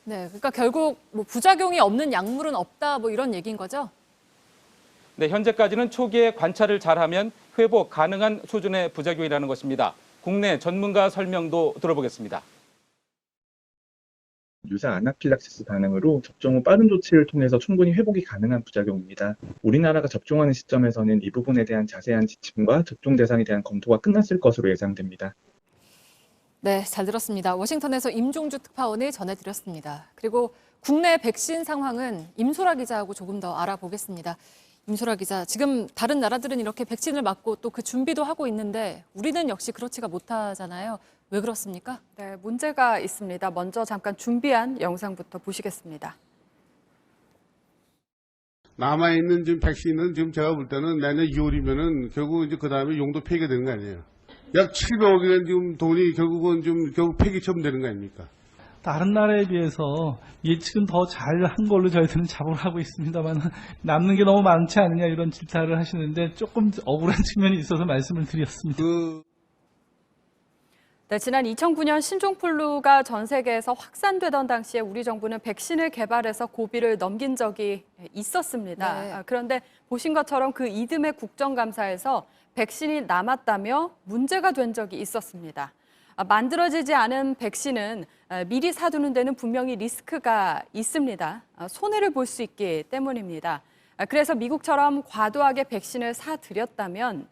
네, 그러니까 결국 뭐 부작용이 없는 약물은 없다 뭐 이런 얘기인 거죠? 네, 현재까지는 초기에 관찰을 잘하면 회복 가능한 수준의 부작용이라는 것입니다. 국내 전문가 설명도 들어보겠습니다. 유사 아나필락시스 반응으로 접종 후 빠른 조치를 통해서 충분히 회복이 가능한 부작용입니다. 우리나라가 접종하는 시점에서는 이 부분에 대한 자세한 지침과 접종 대상에 대한 검토가 끝났을 것으로 예상됩니다. 네, 잘 들었습니다. 워싱턴에서 임종주 특파원이 전해드렸습니다. 그리고 국내 백신 상황은 임소라 기자하고 조금 더 알아보겠습니다. 임소라 기자, 지금 다른 나라들은 이렇게 백신을 맞고 또 그 준비도 하고 있는데 우리는 역시 그렇지가 못하잖아요. 왜 그렇습니까? 네, 문제가 있습니다. 먼저 잠깐 준비한 영상부터 보시겠습니다. 남아있는 지금 백신은 지금 제가 볼 때는 내년 2월이면은 결국 이제 그 다음에 용도 폐기가 되는 거 아니에요. 약 700억이라는 지금 돈이 결국은 좀 결국 폐기처럼 되는 거 아닙니까? 다른 나라에 비해서 예측은 더 잘한 걸로 저희들은 자부를 하고 있습니다만 남는 게 너무 많지 않느냐 이런 질타를 하시는데 조금 억울한 측면이 있어서 말씀을 드렸습니다. 네, 지난 2009년 신종플루가 전 세계에서 확산되던 당시에 우리 정부는 백신을 개발해서 고비를 넘긴 적이 있었습니다. 네. 그런데 보신 것처럼 그 이듬해 국정감사에서 백신이 남았다며 문제가 된 적이 있었습니다. 만들어지지 않은 백신은 미리 사두는 데는 분명히 리스크가 있습니다. 손해를 볼 수 있기 때문입니다. 그래서 미국처럼 과도하게 백신을 사들였다면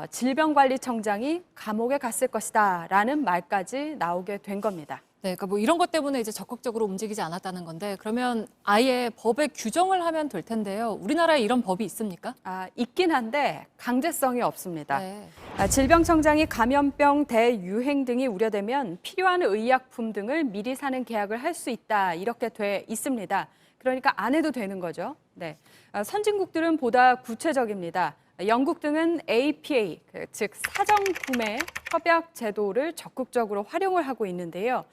질병관리청장이 감옥에 갔을 것이다 라는 말까지 나오게 된 겁니다. 네, 그러니까 뭐 이런 것 때문에 이제 적극적으로 움직이지 않았다는 건데 그러면 아예 법에 규정을 하면 될 텐데요. 우리나라에 이런 법이 있습니까? 있긴 한데 강제성이 없습니다. 네. 질병청장이 감염병 대유행 등이 우려되면 필요한 의약품 등을 미리 사는 계약을 할 수 있다 이렇게 돼 있습니다. 그러니까 안 해도 되는 거죠. 네. 선진국들은 보다 구체적입니다. 영국 등은 APA, 즉 사전구매 협약 제도를 적극적으로 활용을 하고 있는데요.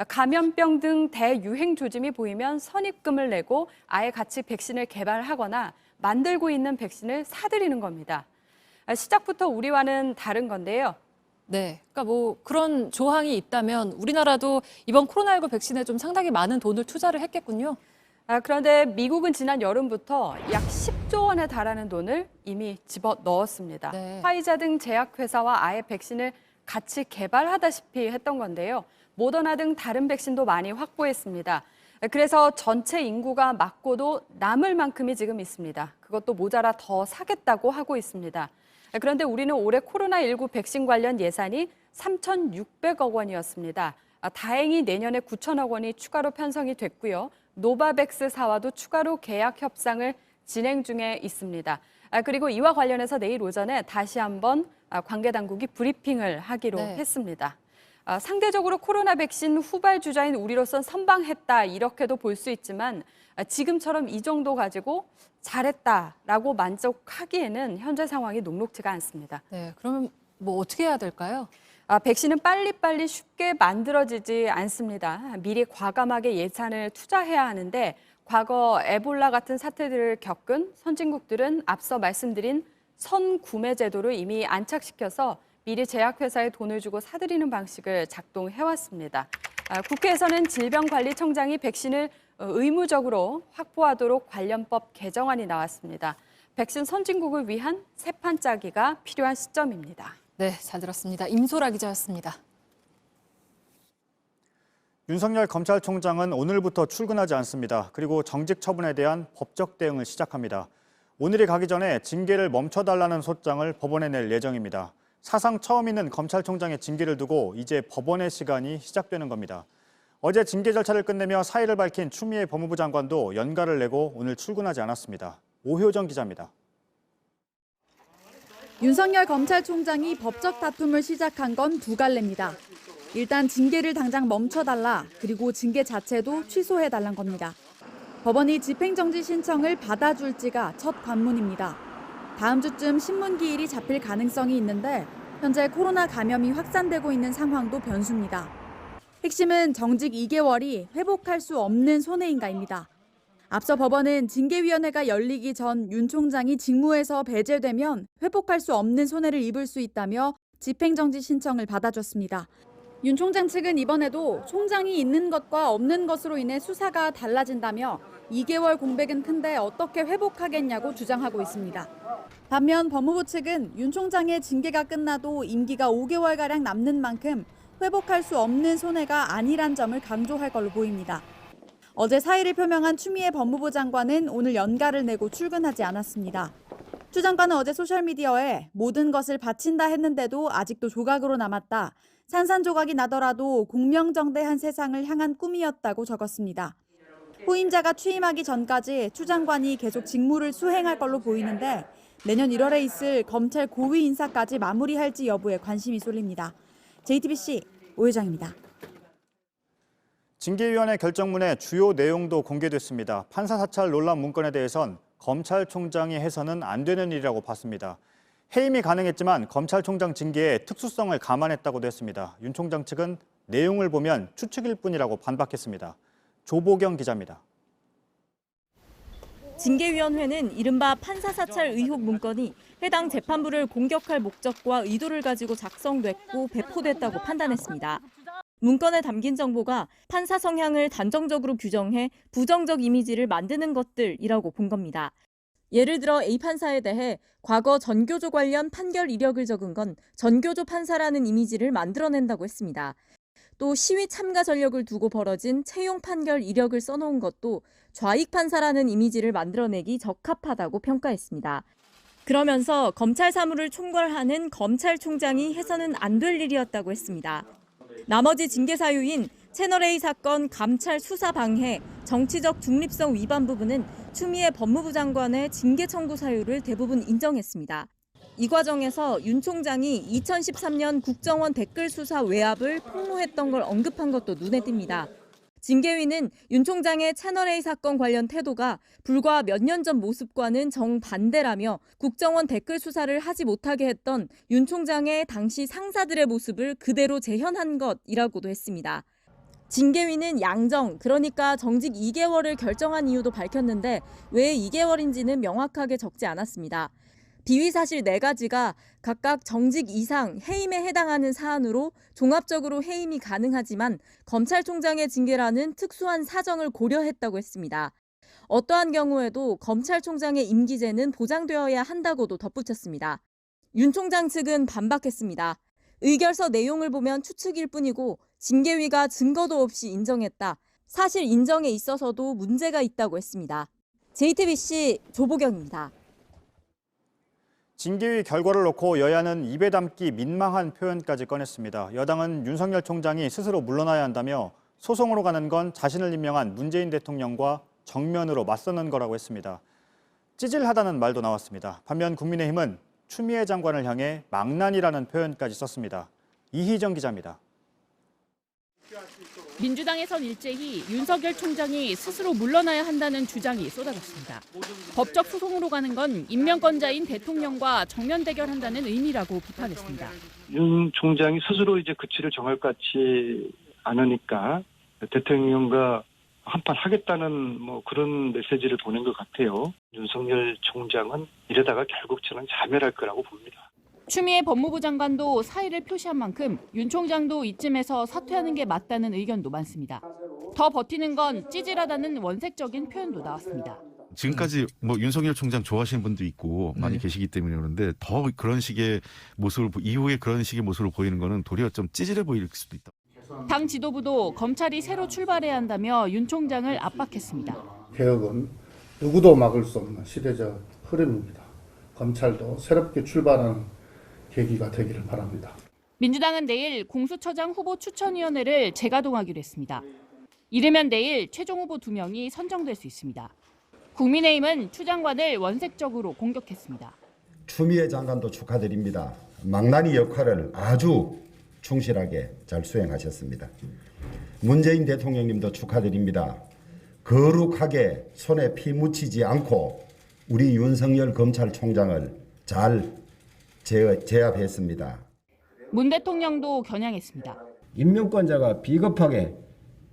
감염병 등 대유행 조짐이 보이면 선입금을 내고 아예 같이 백신을 개발하거나 만들고 있는 백신을 사들이는 겁니다. 시작부터 우리와는 다른 건데요. 네, 그러니까 뭐 그런 조항이 있다면 우리나라도 이번 코로나19 백신에 좀 상당히 많은 돈을 투자를 했겠군요. 그런데 미국은 지난 여름부터 약 10조 원에 달하는 돈을 이미 집어넣었습니다. 네. 화이자 등 제약회사와 아예 백신을 같이 개발하다시피 했던 건데요. 모더나 등 다른 백신도 많이 확보했습니다. 그래서 전체 인구가 맞고도 남을 만큼이 지금 있습니다. 그것도 모자라 더 사겠다고 하고 있습니다. 그런데 우리는 올해 코로나19 백신 관련 예산이 3,600억 원이었습니다. 다행히 내년에 9천억 원이 추가로 편성이 됐고요. 노바백스사와도 추가로 계약 협상을 진행 중에 있습니다. 그리고 이와 관련해서 내일 오전에 다시 한번 관계 당국이 브리핑을 하기로 했습니다. 상대적으로 코로나 백신 후발 주자인 우리로선 선방했다 이렇게도 볼 수 있지만 지금처럼 이 정도 가지고 잘했다라고 만족하기에는 현재 상황이 녹록지가 않습니다. 네, 그러면 뭐 어떻게 해야 될까요? 백신은 빨리빨리 쉽게 만들어지지 않습니다. 미리 과감하게 예산을 투자해야 하는데 과거 에볼라 같은 사태들을 겪은 선진국들은 앞서 말씀드린 선구매 제도를 이미 안착시켜서 미리 제약회사에 돈을 주고 사들이는 방식을 작동해왔습니다. 국회에서는 질병관리청장이 백신을 의무적으로 확보하도록 관련법 개정안이 나왔습니다. 백신 선진국을 위한 새 판 짜기가 필요한 시점입니다. 네, 잘 들었습니다. 임소라 기자였습니다. 윤석열 검찰총장은 오늘부터 출근하지 않습니다. 그리고 정직 처분에 대한 법적 대응을 시작합니다. 오늘이 가기 전에 징계를 멈춰달라는 소장을 법원에 낼 예정입니다. 사상 처음 있는 검찰총장의 징계를 두고 이제 법원의 시간이 시작되는 겁니다. 어제 징계 절차를 끝내며 사의를 밝힌 추미애 법무부 장관도 연가를 내고 오늘 출근하지 않았습니다. 오효정 기자입니다. 윤석열 검찰총장이 법적 다툼을 시작한 건 두 갈래입니다. 일단 징계를 당장 멈춰달라, 그리고 징계 자체도 취소해달란 겁니다. 법원이 집행정지 신청을 받아줄지가 첫 관문입니다. 다음 주쯤 신문기일이 잡힐 가능성이 있는데 현재 코로나 감염이 확산되고 있는 상황도 변수입니다. 핵심은 정직 2개월이 회복할 수 없는 손해인가입니다. 앞서 법원은 징계위원회가 열리기 전 윤 총장이 직무에서 배제되면 회복할 수 없는 손해를 입을 수 있다며 집행정지 신청을 받아줬습니다. 윤 총장 측은 이번에도 총장이 있는 것과 없는 것으로 인해 수사가 달라진다며 2개월 공백은 큰데 어떻게 회복하겠냐고 주장하고 있습니다. 반면 법무부 측은 윤 총장의 징계가 끝나도 임기가 5개월가량 남는 만큼 회복할 수 없는 손해가 아니란 점을 강조할 걸로 보입니다. 어제 사의를 표명한 추미애 법무부 장관은 오늘 연가를 내고 출근하지 않았습니다. 추 장관은 어제 소셜미디어에 모든 것을 바친다 했는데도 아직도 조각으로 남았다. 산산조각이 나더라도 공명정대한 세상을 향한 꿈이었다고 적었습니다. 후임자가 취임하기 전까지 추 장관이 계속 직무를 수행할 걸로 보이는데 내년 1월에 있을 검찰 고위 인사까지 마무리할지 여부에 관심이 쏠립니다. JTBC 오혜정입니다. 징계위원회 결정문의 주요 내용도 공개됐습니다. 판사 사찰 논란 문건에 대해선 검찰총장이 해서는 안 되는 일이라고 봤습니다. 해임이 가능했지만 검찰총장 징계의 특수성을 감안했다고도 했습니다. 윤 총장 측은 내용을 보면 추측일 뿐이라고 반박했습니다. 조보경 기자입니다. 징계위원회는 이른바 판사 사찰 의혹 문건이 해당 재판부를 공격할 목적과 의도를 가지고 작성됐고 배포됐다고 판단했습니다. 문건에 담긴 정보가 판사 성향을 단정적으로 규정해 부정적 이미지를 만드는 것들이라고 본 겁니다. 예를 들어 A 판사에 대해 과거 전교조 관련 판결 이력을 적은 건 전교조 판사라는 이미지를 만들어낸다고 했습니다. 또 시위 참가 전력을 두고 벌어진 채용 판결 이력을 써놓은 것도 좌익 판사라는 이미지를 만들어내기 적합하다고 평가했습니다. 그러면서 검찰 사무를 총괄하는 검찰총장이 해서는 안 될 일이었다고 했습니다. 나머지 징계 사유인 채널A 사건 감찰 수사 방해, 정치적 중립성 위반 부분은 추미애 법무부 장관의 징계 청구 사유를 대부분 인정했습니다. 이 과정에서 윤 총장이 2013년 국정원 댓글 수사 외압을 폭로했던 걸 언급한 것도 눈에 띕니다. 징계위는 윤 총장의 채널A 사건 관련 태도가 불과 몇 년 전 모습과는 정반대라며 국정원 댓글 수사를 하지 못하게 했던 윤 총장의 당시 상사들의 모습을 그대로 재현한 것이라고도 했습니다. 징계위는 양정, 그러니까 정직 2개월을 결정한 이유도 밝혔는데 왜 2개월인지는 명확하게 적지 않았습니다. 비위 사실 4가지가 각각 정직 이상 해임에 해당하는 사안으로 종합적으로 해임이 가능하지만 검찰총장의 징계라는 특수한 사정을 고려했다고 했습니다. 어떠한 경우에도 검찰총장의 임기제는 보장되어야 한다고도 덧붙였습니다. 윤 총장 측은 반박했습니다. 의결서 내용을 보면 추측일 뿐이고 징계위가 증거도 없이 인정했다. 사실 인정에 있어서도 문제가 있다고 했습니다. JTBC 조보경입니다. 징계위 결과를 놓고 여야는 입에 담기 민망한 표현까지 꺼냈습니다. 여당은 윤석열 총장이 스스로 물러나야 한다며 소송으로 가는 건 자신을 임명한 문재인 대통령과 정면으로 맞서는 거라고 했습니다. 찌질하다는 말도 나왔습니다. 반면 국민의힘은 추미애 장관을 향해 망난이라는 표현까지 썼습니다. 이희정 기자입니다. 민주당에선 일제히 윤석열 총장이 스스로 물러나야 한다는 주장이 쏟아졌습니다. 법적 소송으로 가는 건 임명권자인 대통령과 정면 대결한다는 의미라고 비판했습니다. 윤 총장이 스스로 이제 그치를 정할 것 같지 않으니까 대통령과 한판 하겠다는 그런 메시지를 보낸 것 같아요. 윤석열 총장은 이러다가 결국 저는 자멸할 거라고 봅니다. 추미애 법무부 장관도 사의를 표시한 만큼 윤 총장도 이쯤에서 사퇴하는 게 맞다는 의견도 많습니다. 더 버티는 건 찌질하다는 원색적인 표현도 나왔습니다. 지금까지 윤석열 총장 좋아하시는 분도 있고 많이 계시기 때문에 그런데 더 그런 식의 모습을 이후에 그런 식의 모습을 보이는 거는 도리어 좀 찌질해 보일 수도 있다. 당 지도부도 검찰이 새로 출발해야 한다며 윤 총장을 압박했습니다. 개혁은 누구도 막을 수 없는 시대적 흐름입니다. 검찰도 새롭게 출발하는 계기가 되기를 바랍니다. 민주당은 내일 공수처장 후보 추천위원회를 재가동하기로 했습니다. 이르면 내일 최종 후보 2명이 선정될 수 있습니다. 국민의힘은 추 장관을 원색적으로 공격했습니다. 추미애 장관도 축하드립니다. 망나니 역할을 아주 충실하게 잘 수행하셨습니다. 문재인 대통령님도 축하드립니다. 거룩하게 손에 피 묻히지 않고 우리 윤석열 검찰총장을 잘 제압했습니다. 문 대통령도 겨냥했습니다. 임명권자가 비겁하게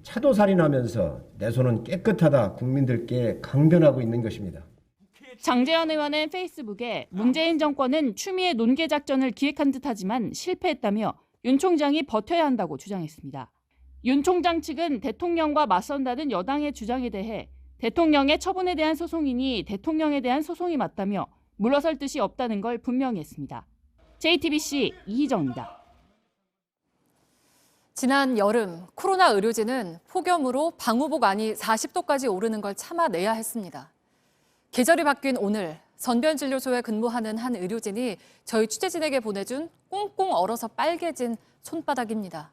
차도살인하면서 내 손은 깨끗하다 국민들께 강변하고 있는 것입니다. 장제원 의원은 페이스북에 문재인 정권은 추미애 논개 작전을 기획한 듯하지만 실패했다며 윤 총장이 버텨야 한다고 주장했습니다. 윤 총장 측은 대통령과 맞선다는 여당의 주장에 대해 대통령의 처분에 대한 소송이니 대통령에 대한 소송이 맞다며 물러설 뜻이 없다는 걸 분명히 했습니다. JTBC 이희정입니다. 지난 여름 코로나 의료진은 폭염으로 방호복 안이 40도까지 오르는 걸 참아내야 했습니다. 계절이 바뀐 오늘 선변진료소에 근무하는 한 의료진이 저희 취재진에게 보내준 꽁꽁 얼어서 빨개진 손바닥입니다.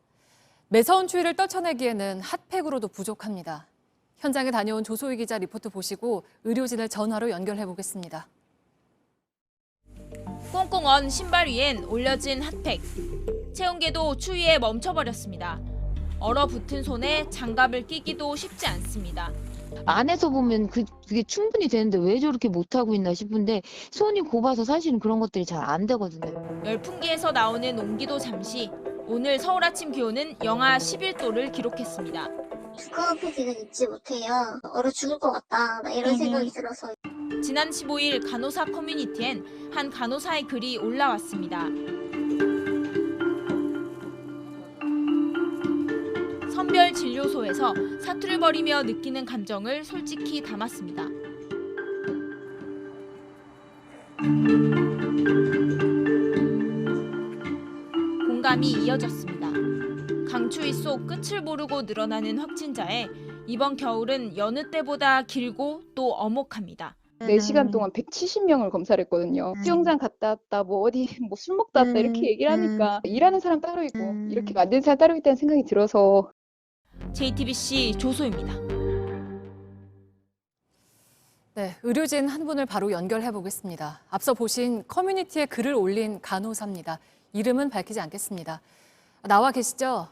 매서운 추위를 떨쳐내기에는 핫팩으로도 부족합니다. 현장에 다녀온 조소희 기자 리포트 보시고 의료진을 전화로 연결해 보겠습니다. 꽁꽁 언 신발 위엔 올려진 핫팩. 체온계도 추위에 멈춰버렸습니다. 얼어붙은 손에 장갑을 끼기도 쉽지 않습니다. 안에서 보면 그게 충분히 되는데 왜 저렇게 못하고 있나 싶은데 손이 곱아서 사실은 그런 것들이 잘 안 되거든요. 열풍기에서 나오는 온기도 잠시. 오늘 서울 아침 기온은 영하 11도를 기록했습니다. 두꺼운 입지 못해요. 얼어 죽을 것 같다. 이런 생각이 들어서. 지난 15일 간호사 커뮤니티엔 한 간호사의 글이 올라왔습니다. 선별진료소에서 사투를 벌이며 느끼는 감정을 솔직히 담았습니다. 공감이 이어졌습니다. 강추위 속 끝을 모르고 늘어나는 확진자에 이번 겨울은 여느 때보다 길고 또 엄혹합니다. 4시간 동안 170명을 검사를 했거든요. 수영장 갔다 왔다, 어디 술 먹다 왔다 이렇게 얘기를 하니까 일하는 사람 따로 있고 이렇게 만드는 사람 따로 있다는 생각이 들어서. JTBC 조소입니다. 네, 의료진 한 분을 바로 연결해 보겠습니다. 앞서 보신 커뮤니티에 글을 올린 간호사입니다. 이름은 밝히지 않겠습니다. 나와 계시죠?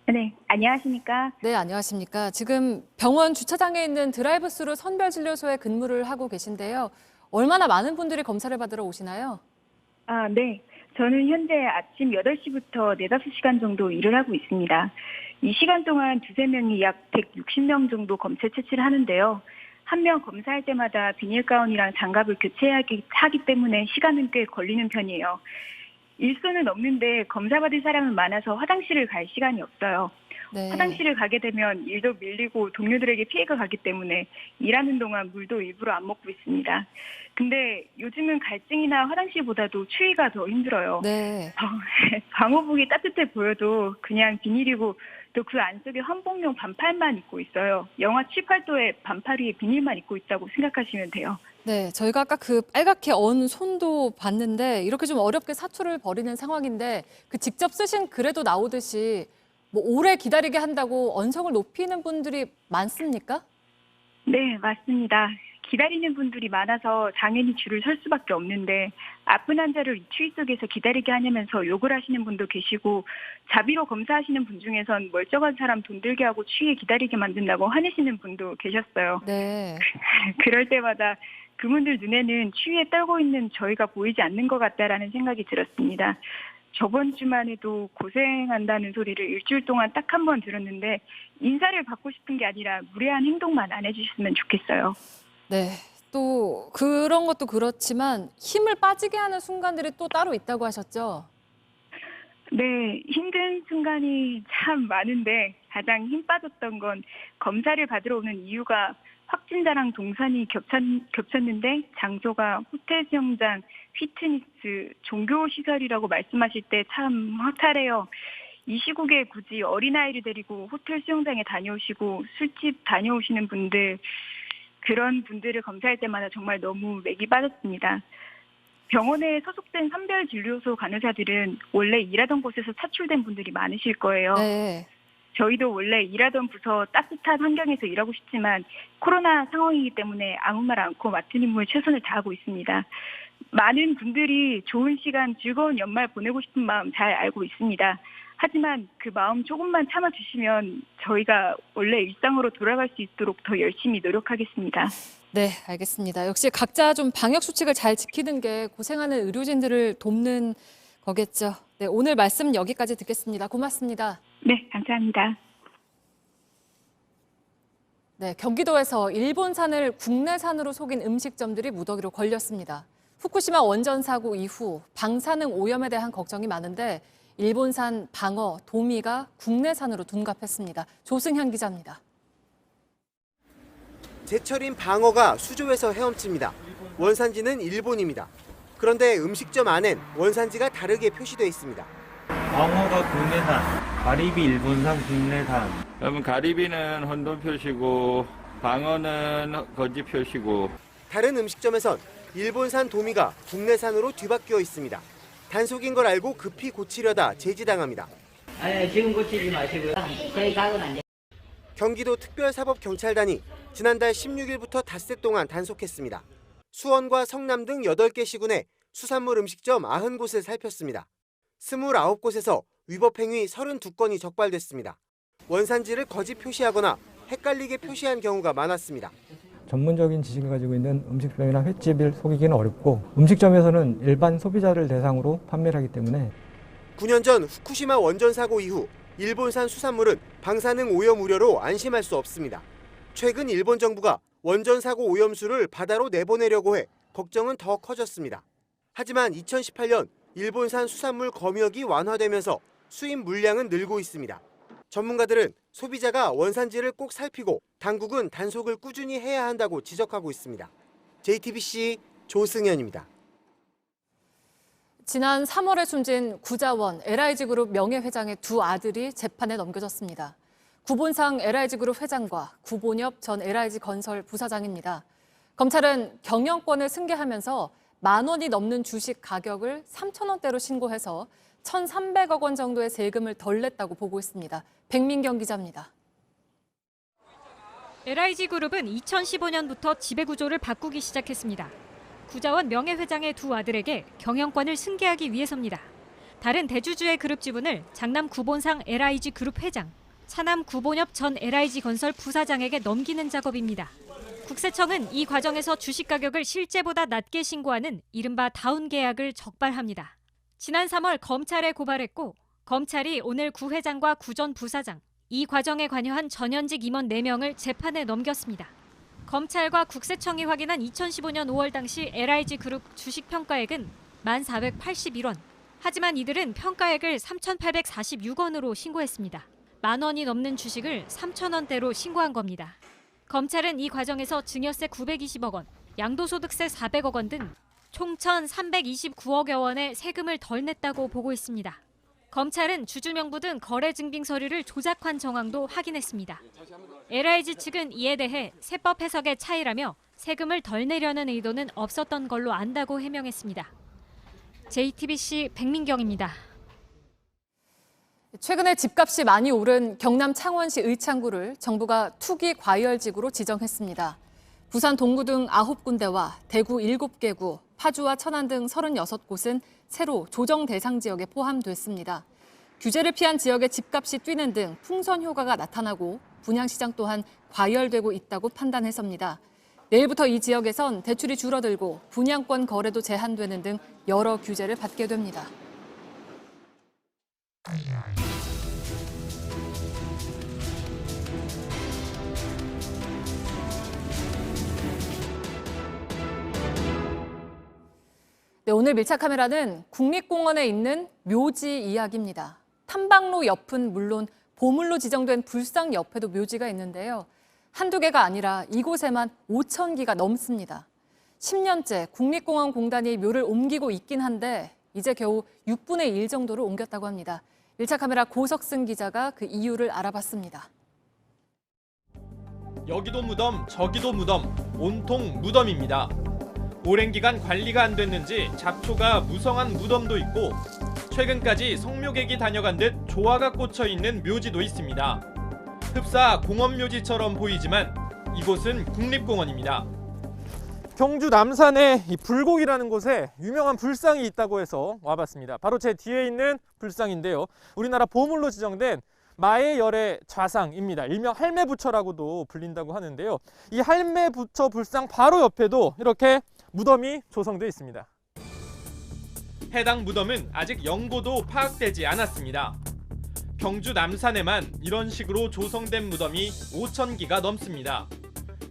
네, 안녕하십니까? 네, 안녕하십니까? 지금 병원 주차장에 있는 드라이브스루 선별진료소에 근무를 하고 계신데요. 얼마나 많은 분들이 검사를 받으러 오시나요? 네. 저는 현재 아침 8시부터 4-5시간 정도 일을 하고 있습니다. 이 시간 동안 2-3명이 약 160명 정도 검체 채취를 하는데요. 한 명 검사할 때마다 비닐가운이랑 장갑을 교체하기 때문에 시간은 꽤 걸리는 편이에요. 일수는 없는데 검사받을 사람은 많아서 화장실을 갈 시간이 없어요. 네. 화장실을 가게 되면 일도 밀리고 동료들에게 피해가 가기 때문에 일하는 동안 물도 일부러 안 먹고 있습니다. 근데 요즘은 갈증이나 화장실보다도 추위가 더 힘들어요. 네. 방호복이 따뜻해 보여도 그냥 비닐이고 또 그 안쪽에 환복용 반팔만 입고 있어요. 영하 7, 8도에 반팔 위에 비닐만 입고 있다고 생각하시면 돼요. 네, 저희가 아까 그 빨갛게 언 손도 봤는데 이렇게 좀 어렵게 사투를 벌이는 상황인데 그 직접 쓰신 글에도 나오듯이 오래 기다리게 한다고 언성을 높이는 분들이 많습니까? 네, 맞습니다. 기다리는 분들이 많아서 당연히 줄을 설 수밖에 없는데 아픈 환자를 이 추위 속에서 기다리게 하냐면서 욕을 하시는 분도 계시고 자비로 검사하시는 분 중에선 멀쩡한 사람 돈 들게 하고 추위에 기다리게 만든다고 화내시는 분도 계셨어요. 네. 그럴 때마다 그분들 눈에는 추위에 떨고 있는 저희가 보이지 않는 것 같다라는 생각이 들었습니다. 저번 주만 해도 고생한다는 소리를 일주일 동안 딱 한 번 들었는데 인사를 받고 싶은 게 아니라 무례한 행동만 안 해주셨으면 좋겠어요. 네, 또 그런 것도 그렇지만 힘을 빠지게 하는 순간들이 또 따로 있다고 하셨죠? 네, 힘든 순간이 참 많은데 가장 힘 빠졌던 건 검사를 받으러 오는 이유가 확진자랑 동선이 겹쳤는데 장소가 호텔 수영장, 피트니스, 종교시설이라고 말씀하실 때 참 허탈해요. 이 시국에 굳이 어린아이를 데리고 호텔 수영장에 다녀오시고 술집 다녀오시는 분들, 그런 분들을 검사할 때마다 정말 너무 맥이 빠졌습니다. 병원에 소속된 선별진료소 간호사들은 원래 일하던 곳에서 차출된 분들이 많으실 거예요. 네. 저희도 원래 일하던 부서 따뜻한 환경에서 일하고 싶지만 코로나 상황이기 때문에 아무 말 않고 맡은 임무에 최선을 다하고 있습니다. 많은 분들이 좋은 시간, 즐거운 연말 보내고 싶은 마음 잘 알고 있습니다. 하지만 그 마음 조금만 참아주시면 저희가 원래 일상으로 돌아갈 수 있도록 더 열심히 노력하겠습니다. 네, 알겠습니다. 역시 각자 좀 방역 수칙을 잘 지키는 게 고생하는 의료진들을 돕는 거겠죠. 네, 오늘 말씀 여기까지 듣겠습니다. 고맙습니다. 네, 감사합니다. 네, 경기도에서 일본산을 국내산으로 속인 음식점들이 무더기로 걸렸습니다. 후쿠시마 원전 사고 이후 방사능 오염에 대한 걱정이 많은데 일본산 방어, 도미가 국내산으로 둔갑했습니다. 조승현 기자입니다. 제철인 방어가 수조에서 헤엄칩니다. 원산지는 일본입니다. 그런데 음식점 안엔 원산지가 다르게 표시되어 있습니다. 방어가 국내산, 가리비 일본산 국내산. 그러면 가리비는 혼돈 표시고 방어는 거지 표시고. 다른 음식점에선 일본산 도미가 국내산으로 뒤바뀌어 있습니다. 단속인 걸 알고 급히 고치려다 제지당합니다. 아니, 지금 고치지 마시고요. 저희 가건 안 돼. 경기도 특별사법경찰단이 지난달 16일부터 닷새 동안 단속했습니다. 수원과 성남 등 8개 시군에 수산물 음식점 90곳을 살폈습니다. 29곳에서 위법 행위 32건이 적발됐습니다. 원산지를 거짓 표시하거나 헷갈리게 표시한 경우가 많았습니다. 전문적인 지식을 가지고 있는 음식점이나 횟집을 속이기는 어렵고 음식점에서는 일반 소비자를 대상으로 판매를 하기 때문에 9년 전 후쿠시마 원전 사고 이후 일본산 수산물은 방사능 오염 우려로 안심할 수 없습니다. 최근 일본 정부가 원전 사고 오염수를 바다로 내보내려고 해 걱정은 더 커졌습니다. 하지만 2018년 일본산 수산물 검역이 완화되면서 수입 물량은 늘고 있습니다. 전문가들은 소비자가 원산지를 꼭 살피고 당국은 단속을 꾸준히 해야 한다고 지적하고 있습니다. JTBC 조승현입니다. 지난 3월에 숨진 구자원 LIG그룹 명예회장의 두 아들이 재판에 넘겨졌습니다. 구본상 LIG그룹 회장과 구본엽 전 LIG건설 부사장입니다. 검찰은 경영권을 승계하면서 10,000원이 넘는 주식 가격을 3,000원대로 신고해서 1,300억 원 정도의 세금을 덜 냈다고 보고 있습니다. 백민경 기자입니다. LIG그룹은 2015년부터 지배구조를 바꾸기 시작했습니다. 구자원 명예회장의 두 아들에게 경영권을 승계하기 위해서입니다. 다른 대주주의 그룹 지분을 장남 구본상 LIG그룹 회장, 차남 구본엽 전 LIG건설 부사장에게 넘기는 작업입니다. 국세청은 이 과정에서 주식 가격을 실제보다 낮게 신고하는 이른바 다운 계약을 적발합니다. 지난 3월 검찰에 고발했고 검찰이 오늘 구 회장과 구 전 부사장, 이 과정에 관여한 전현직 임원 4명을 재판에 넘겼습니다. 검찰과 국세청이 확인한 2015년 5월 당시 LIG그룹 주식 평가액은 1,481원. 하지만 이들은 평가액을 3,846원으로 신고했습니다. 10,000원이 넘는 주식을 3,000원대로 신고한 겁니다. 검찰은 이 과정에서 증여세 920억 원, 양도소득세 400억 원 등 총 1,329억여 원의 세금을 덜 냈다고 보고 있습니다. 검찰은 주주명부 등 거래증빙 서류를 조작한 정황도 확인했습니다. LIG 측은 이에 대해 세법 해석의 차이라며 세금을 덜 내려는 의도는 없었던 걸로 안다고 해명했습니다. JTBC 백민경입니다. 최근에 집값이 많이 오른 경남 창원시 의창구를 정부가 투기 과열지구로 지정했습니다. 부산 동구 등 9군데와 대구 7개구, 파주와 천안 등 36곳은 새로 조정 대상 지역에 포함됐습니다. 규제를 피한 지역의 집값이 뛰는 등 풍선 효과가 나타나고 분양시장 또한 과열되고 있다고 판단해서입니다. 내일부터 이 지역에선 대출이 줄어들고 분양권 거래도 제한되는 등 여러 규제를 받게 됩니다. 네, 오늘 밀착카메라는 국립공원에 있는 묘지 이야기입니다. 탐방로 옆은 물론 보물로 지정된 불상 옆에도 묘지가 있는데요. 한두 개가 아니라 이곳에만 5,000기가 넘습니다. 10년째 국립공원공단이 묘를 옮기고 있긴 한데 이제 겨우 6분의 1 정도로 옮겼다고 합니다. 밀착카메라 고석승 기자가 그 이유를 알아봤습니다. 여기도 무덤, 저기도 무덤, 온통 무덤입니다. 오랜 기간 관리가 안 됐는지 잡초가 무성한 무덤도 있고 최근까지 성묘객이 다녀간 듯 조화가 꽂혀 있는 묘지도 있습니다. 흡사 공원묘지처럼 보이지만 이곳은 국립공원입니다. 경주 남산에 이 불곡이라는 곳에 유명한 불상이 있다고 해서 와봤습니다. 바로 제 뒤에 있는 불상인데요. 우리나라 보물로 지정된 마의 열의 좌상입니다. 일명 할매부처라고도 불린다고 하는데요. 이 할매부처 불상 바로 옆에도 이렇게 무덤이 조성되어 있습니다. 해당 무덤은 아직 영고도 파악되지 않았습니다. 경주 남산에만 이런 식으로 조성된 무덤이 5,000기가 넘습니다.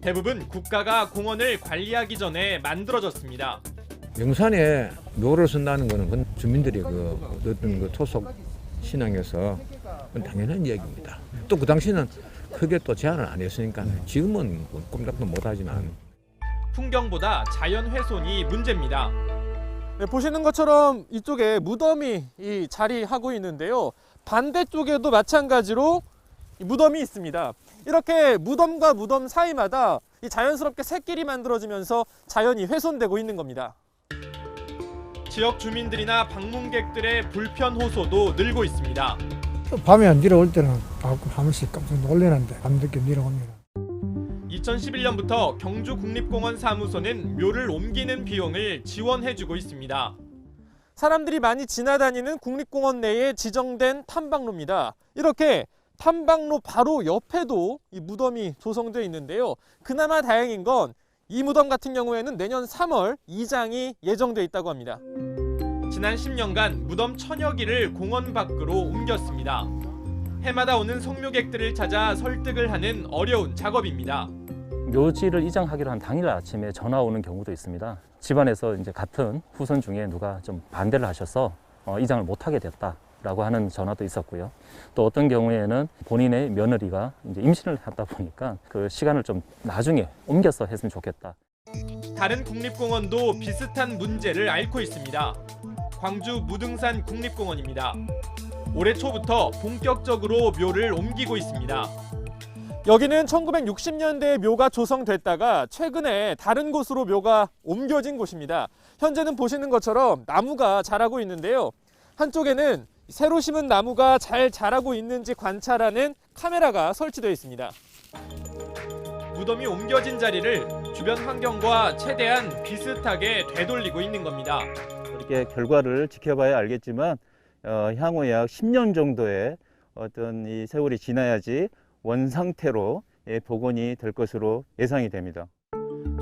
대부분 국가가 공원을 관리하기 전에 만들어졌습니다. 명산에 묘를 쓴다는 것은 그건 주민들이 어떤 토속 신앙에서 그건 당연한 이야기입니다. 또 그 당시는 크게 또 제한을 안 했으니까 지금은 꼼짝도 못하지만 풍경보다 자연 훼손이 문제입니다. 네, 보시는 것처럼 이쪽에 무덤이 자리하고 있는데요. 반대쪽에도 마찬가지로 무덤이 있습니다. 이렇게 무덤과 무덤 사이마다 자연스럽게 샛길이 만들어지면서 자연이 훼손되고 있는 겁니다. 지역 주민들이나 방문객들의 불편 호소도 늘고 있습니다. 밤에 내려올 때는 가끔 한 번씩 깜짝 놀라는데 밤늦게 내려오면 2011년부터 경주국립공원 사무소는 묘를 옮기는 비용을 지원해주고 있습니다. 사람들이 많이 지나다니는 국립공원 내에 지정된 탐방로입니다. 이렇게 탐방로 바로 옆에도 이 무덤이 조성되어 있는데요. 그나마 다행인 건 이 무덤 같은 경우에는 내년 3월 이장이 예정돼 있다고 합니다. 지난 10년간 무덤 1000여 기를 공원 밖으로 옮겼습니다. 해마다 오는 성묘객들을 찾아 설득을 하는 어려운 작업입니다. 묘지를 이장하기로 한 당일 아침에 전화 오는 경우도 있습니다. 집안에서 이제 같은 후손 중에 누가 좀 반대를 하셔서 이장을 못하게 됐다라고 하는 전화도 있었고요. 또 어떤 경우에는 본인의 며느리가 이제 임신을 하다 보니까 그 시간을 좀 나중에 옮겨서 했으면 좋겠다. 다른 국립공원도 비슷한 문제를 앓고 있습니다. 광주 무등산 국립공원입니다. 올해 초부터 본격적으로 묘를 옮기고 있습니다. 여기는 1960년대에 묘가 조성됐다가 최근에 다른 곳으로 묘가 옮겨진 곳입니다. 현재는 보시는 것처럼 나무가 자라고 있는데요. 한쪽에는 새로 심은 나무가 잘 자라고 있는지 관찰하는 카메라가 설치되어 있습니다. 무덤이 옮겨진 자리를 주변 환경과 최대한 비슷하게 되돌리고 있는 겁니다. 이렇게 결과를 지켜봐야 알겠지만 향후 약 10년 정도의 어떤 이 세월이 지나야지 원상태로 복원이 될 것으로 예상이 됩니다.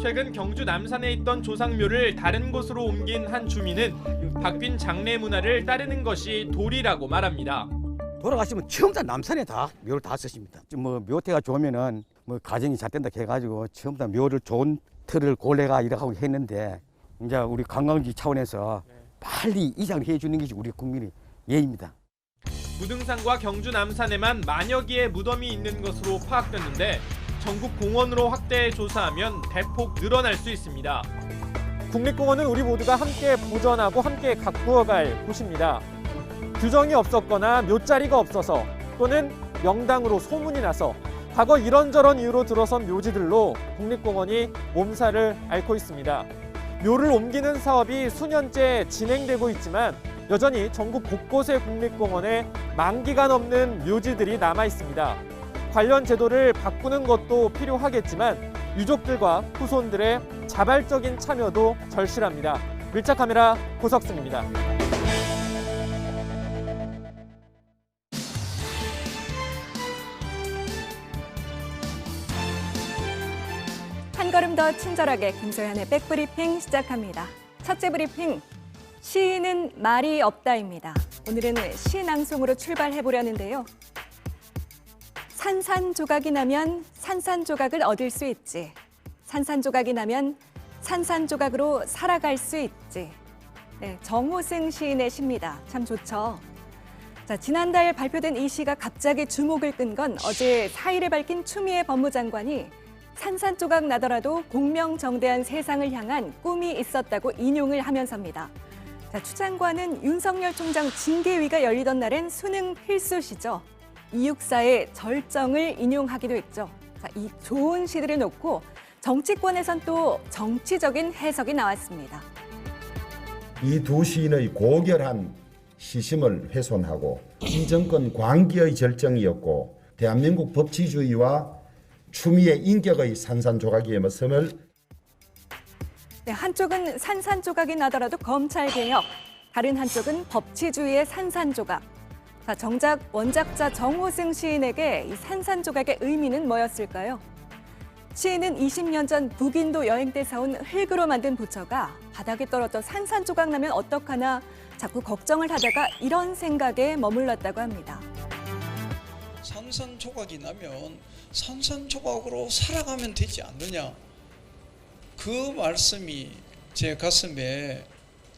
최근 경주 남산에 있던 조상묘를 다른 곳으로 옮긴 한 주민은 바뀐 장례 문화를 따르는 것이 도리라고 말합니다. 돌아가시면 처음 다 남산에 다 묘를 다 쓰십니다. 뭐 묘태가 좋으면은 뭐 가정이 잘 된다 해가지고 처음 다 묘를 좋은 틀을 골래가 이렇게 했는데 이제 우리 관광지 차원에서 빨리 이장을 해주는 것이 우리 국민의 예입니다. 무등산과 경주 남산에만 만여 개의 무덤이 있는 것으로 파악됐는데 전국 공원으로 확대 조사하면 대폭 늘어날 수 있습니다. 국립공원은 우리 모두가 함께 보존하고 함께 가꾸어갈 곳입니다. 규정이 없었거나 묘자리가 없어서 또는 명당으로 소문이 나서 과거 이런저런 이유로 들어선 묘지들로 국립공원이 몸살을 앓고 있습니다. 묘를 옮기는 사업이 수년째 진행되고 있지만 여전히 전국 곳곳의 국립공원에 만기가 넘는 묘지들이 남아 있습니다. 관련 제도를 바꾸는 것도 필요하겠지만 유족들과 후손들의 자발적인 참여도 절실합니다. 밀착카메라 고석승입니다. 한 걸음 더 친절하게 김소연의 백브리핑 시작합니다. 첫째 브리핑, 시인은 말이 없다입니다. 오늘은 시 낭송으로 출발해보려는데요. 산산조각이 나면 산산조각을 얻을 수 있지. 산산조각이 나면 산산조각으로 살아갈 수 있지. 네, 정호승 시인의 시입니다. 참 좋죠. 자, 지난달 발표된 이 시가 갑자기 주목을 끈 건 어제 사의를 밝힌 추미애 법무장관이 산산조각 나더라도 공명정대한 세상을 향한 꿈이 있었다고 인용을 하면서입니다. 자, 추 장관은 윤석열 총장 징계위가 열리던 날엔 수능 필수시죠. 이육사의 절정을 인용하기도 했죠. 자, 이 좋은 시들을 놓고 정치권에선 또 정치적인 해석이 나왔습니다. 이 두 시인의 고결한 시심을 훼손하고 이 정권 광기의 절정이었고 대한민국 법치주의와 추미애 인격의 산산조각이에 맞섬을 네, 한쪽은 산산조각이 나더라도 검찰개혁, 다른 한쪽은 법치주의의 산산조각. 자, 정작 원작자 정호승 시인에게 이 산산조각의 의미는 뭐였을까요? 시인은 20년 전 북인도 여행 때 사온 흙으로 만든 부처가 바닥에 떨어져 산산조각 나면 어떡하나 자꾸 걱정을 하다가 이런 생각에 머물렀다고 합니다. 산산조각이 나면 산산조각으로 살아가면 되지 않느냐. 그 말씀이 제 가슴에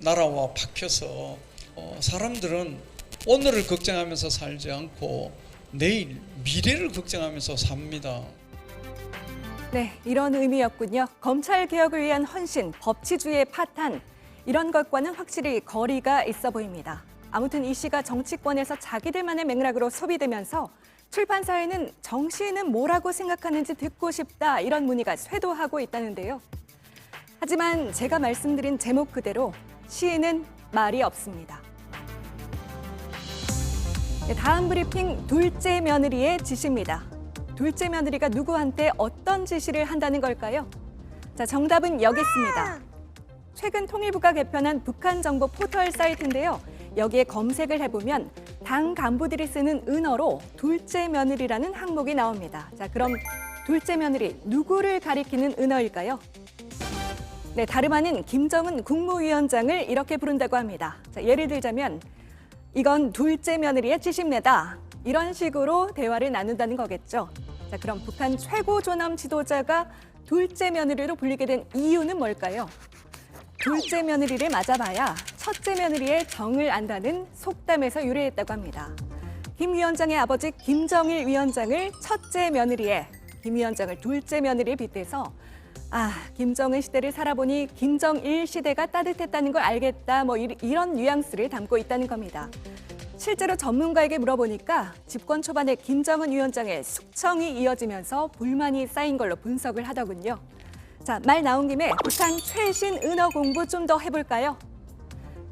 날아와 박혀서 사람들은 오늘을 걱정하면서 살지 않고 내일 미래를 걱정하면서 삽니다. 네, 이런 의미였군요. 검찰 개혁을 위한 헌신, 법치주의의 파탄, 이런 것과는 확실히 거리가 있어 보입니다. 아무튼 이 시가 정치권에서 자기들만의 맥락으로 소비되면서 출판사에는 정시인은 뭐라고 생각하는지 듣고 싶다, 이런 문의가 쇄도하고 있다는데요. 하지만 제가 말씀드린 제목 그대로 시인은 말이 없습니다. 네, 다음 브리핑, 둘째 며느리의 지시입니다. 둘째 며느리가 누구한테 어떤 지시를 한다는 걸까요? 자, 정답은 여기 있습니다. 최근 통일부가 개편한 북한 정보 포털 사이트인데요. 여기에 검색을 해보면 당 간부들이 쓰는 은어로 둘째 며느리라는 항목이 나옵니다. 자, 그럼 둘째 며느리, 누구를 가리키는 은어일까요? 네, 다름 아닌 김정은 국무위원장을 이렇게 부른다고 합니다. 자, 예를 들자면 이건 둘째 며느리의 지시입니다. 이런 식으로 대화를 나눈다는 거겠죠. 자, 그럼 북한 최고 존엄 지도자가 둘째 며느리로 불리게 된 이유는 뭘까요? 둘째 며느리를 맞아봐야 첫째 며느리의 정을 안다는 속담에서 유래했다고 합니다. 김 위원장의 아버지 김정일 위원장을 첫째 며느리에, 김 위원장을 둘째 며느리에 빗대서 김정은 시대를 살아보니 김정일 시대가 따뜻했다는 걸 알겠다, 뭐 이런 뉘앙스를 담고 있다는 겁니다. 실제로 전문가에게 물어보니까 집권 초반에 김정은 위원장의 숙청이 이어지면서 불만이 쌓인 걸로 분석을 하더군요. 자, 말 나온 김에 북한 최신 은어 공부 좀 더 해볼까요?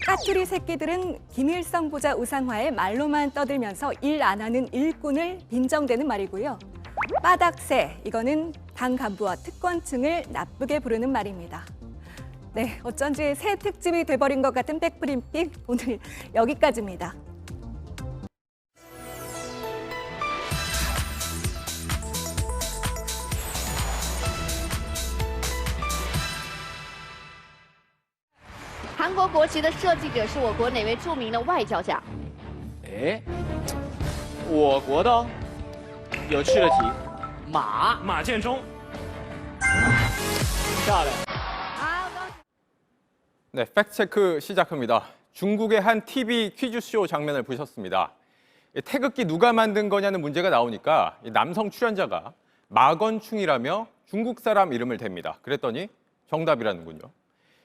까투리 새끼들은 김일성 부자 우상화에 말로만 떠들면서 일 안 하는 일꾼을 빈정대는 말이고요. 빠닥새, 이거는 당 간부와 특권층을 나쁘게 부르는 말입니다. 네, 어쩐지 새 특집이 돼버린 것 같은 백브리핑, 오늘 여기까지입니다.韩国国旗的设计者是我国哪位著名的外交家？哎，我国的有趣的题，马建忠，漂亮。 네, 팩트체크 시작합니다. 중국의 한 TV 퀴즈쇼 장면을 보셨습니다. 태극기 누가 만든 거냐는 문제가 나오니까 남성 출연자가 마건충이라며 중국 사람 이름을 댑니다. 그랬더니 정답이라는군요.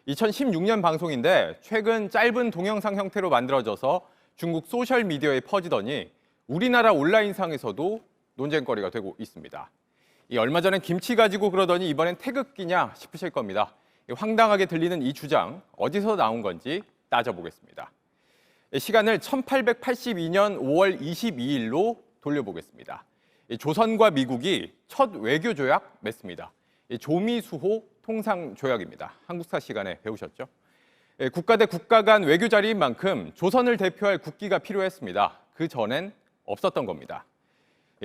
2016년 방송인데 최근 짧은 동영상 형태로 만들어져서 중국 소셜미디어에 퍼지더니 우리나라 온라인상에서도 논쟁거리가 되고 있습니다. 얼마 전엔 김치 가지고 그러더니 이번엔 태극기냐 싶으실 겁니다. 황당하게 들리는 이 주장, 어디서 나온 건지 따져보겠습니다. 시간을 1882년 5월 22일로 돌려보겠습니다. 조선과 미국이 첫 외교조약 맺습니다. 조미수호 통상조약입니다. 한국사 시간에 배우셨죠? 국가 대 국가 간 외교 자리인 만큼 조선을 대표할 국기가 필요했습니다. 그 전엔 없었던 겁니다.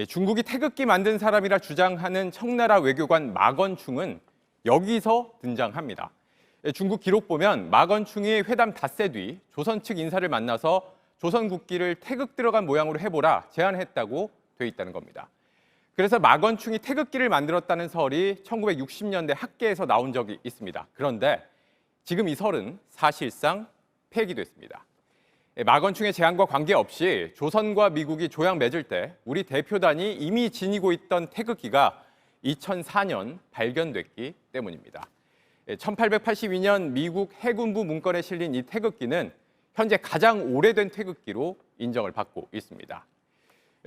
중국이 태극기 만든 사람이라 주장하는 청나라 외교관 마건충은 여기서 등장합니다. 중국 기록 보면 마건충이 회담 닷새 뒤 조선 측 인사를 만나서 조선 국기를 태극 들어간 모양으로 해보라 제안했다고 돼 있다는 겁니다. 그래서 마건충이 태극기를 만들었다는 설이 1960년대 학계에서 나온 적이 있습니다. 그런데 지금 이 설은 사실상 폐기됐습니다. 마건충의 제안과 관계없이 조선과 미국이 조약 맺을 때 우리 대표단이 이미 지니고 있던 태극기가 2004년 발견됐기 때문입니다. 1882년 미국 해군부 문건에 실린 이 태극기는 현재 가장 오래된 태극기로 인정을 받고 있습니다.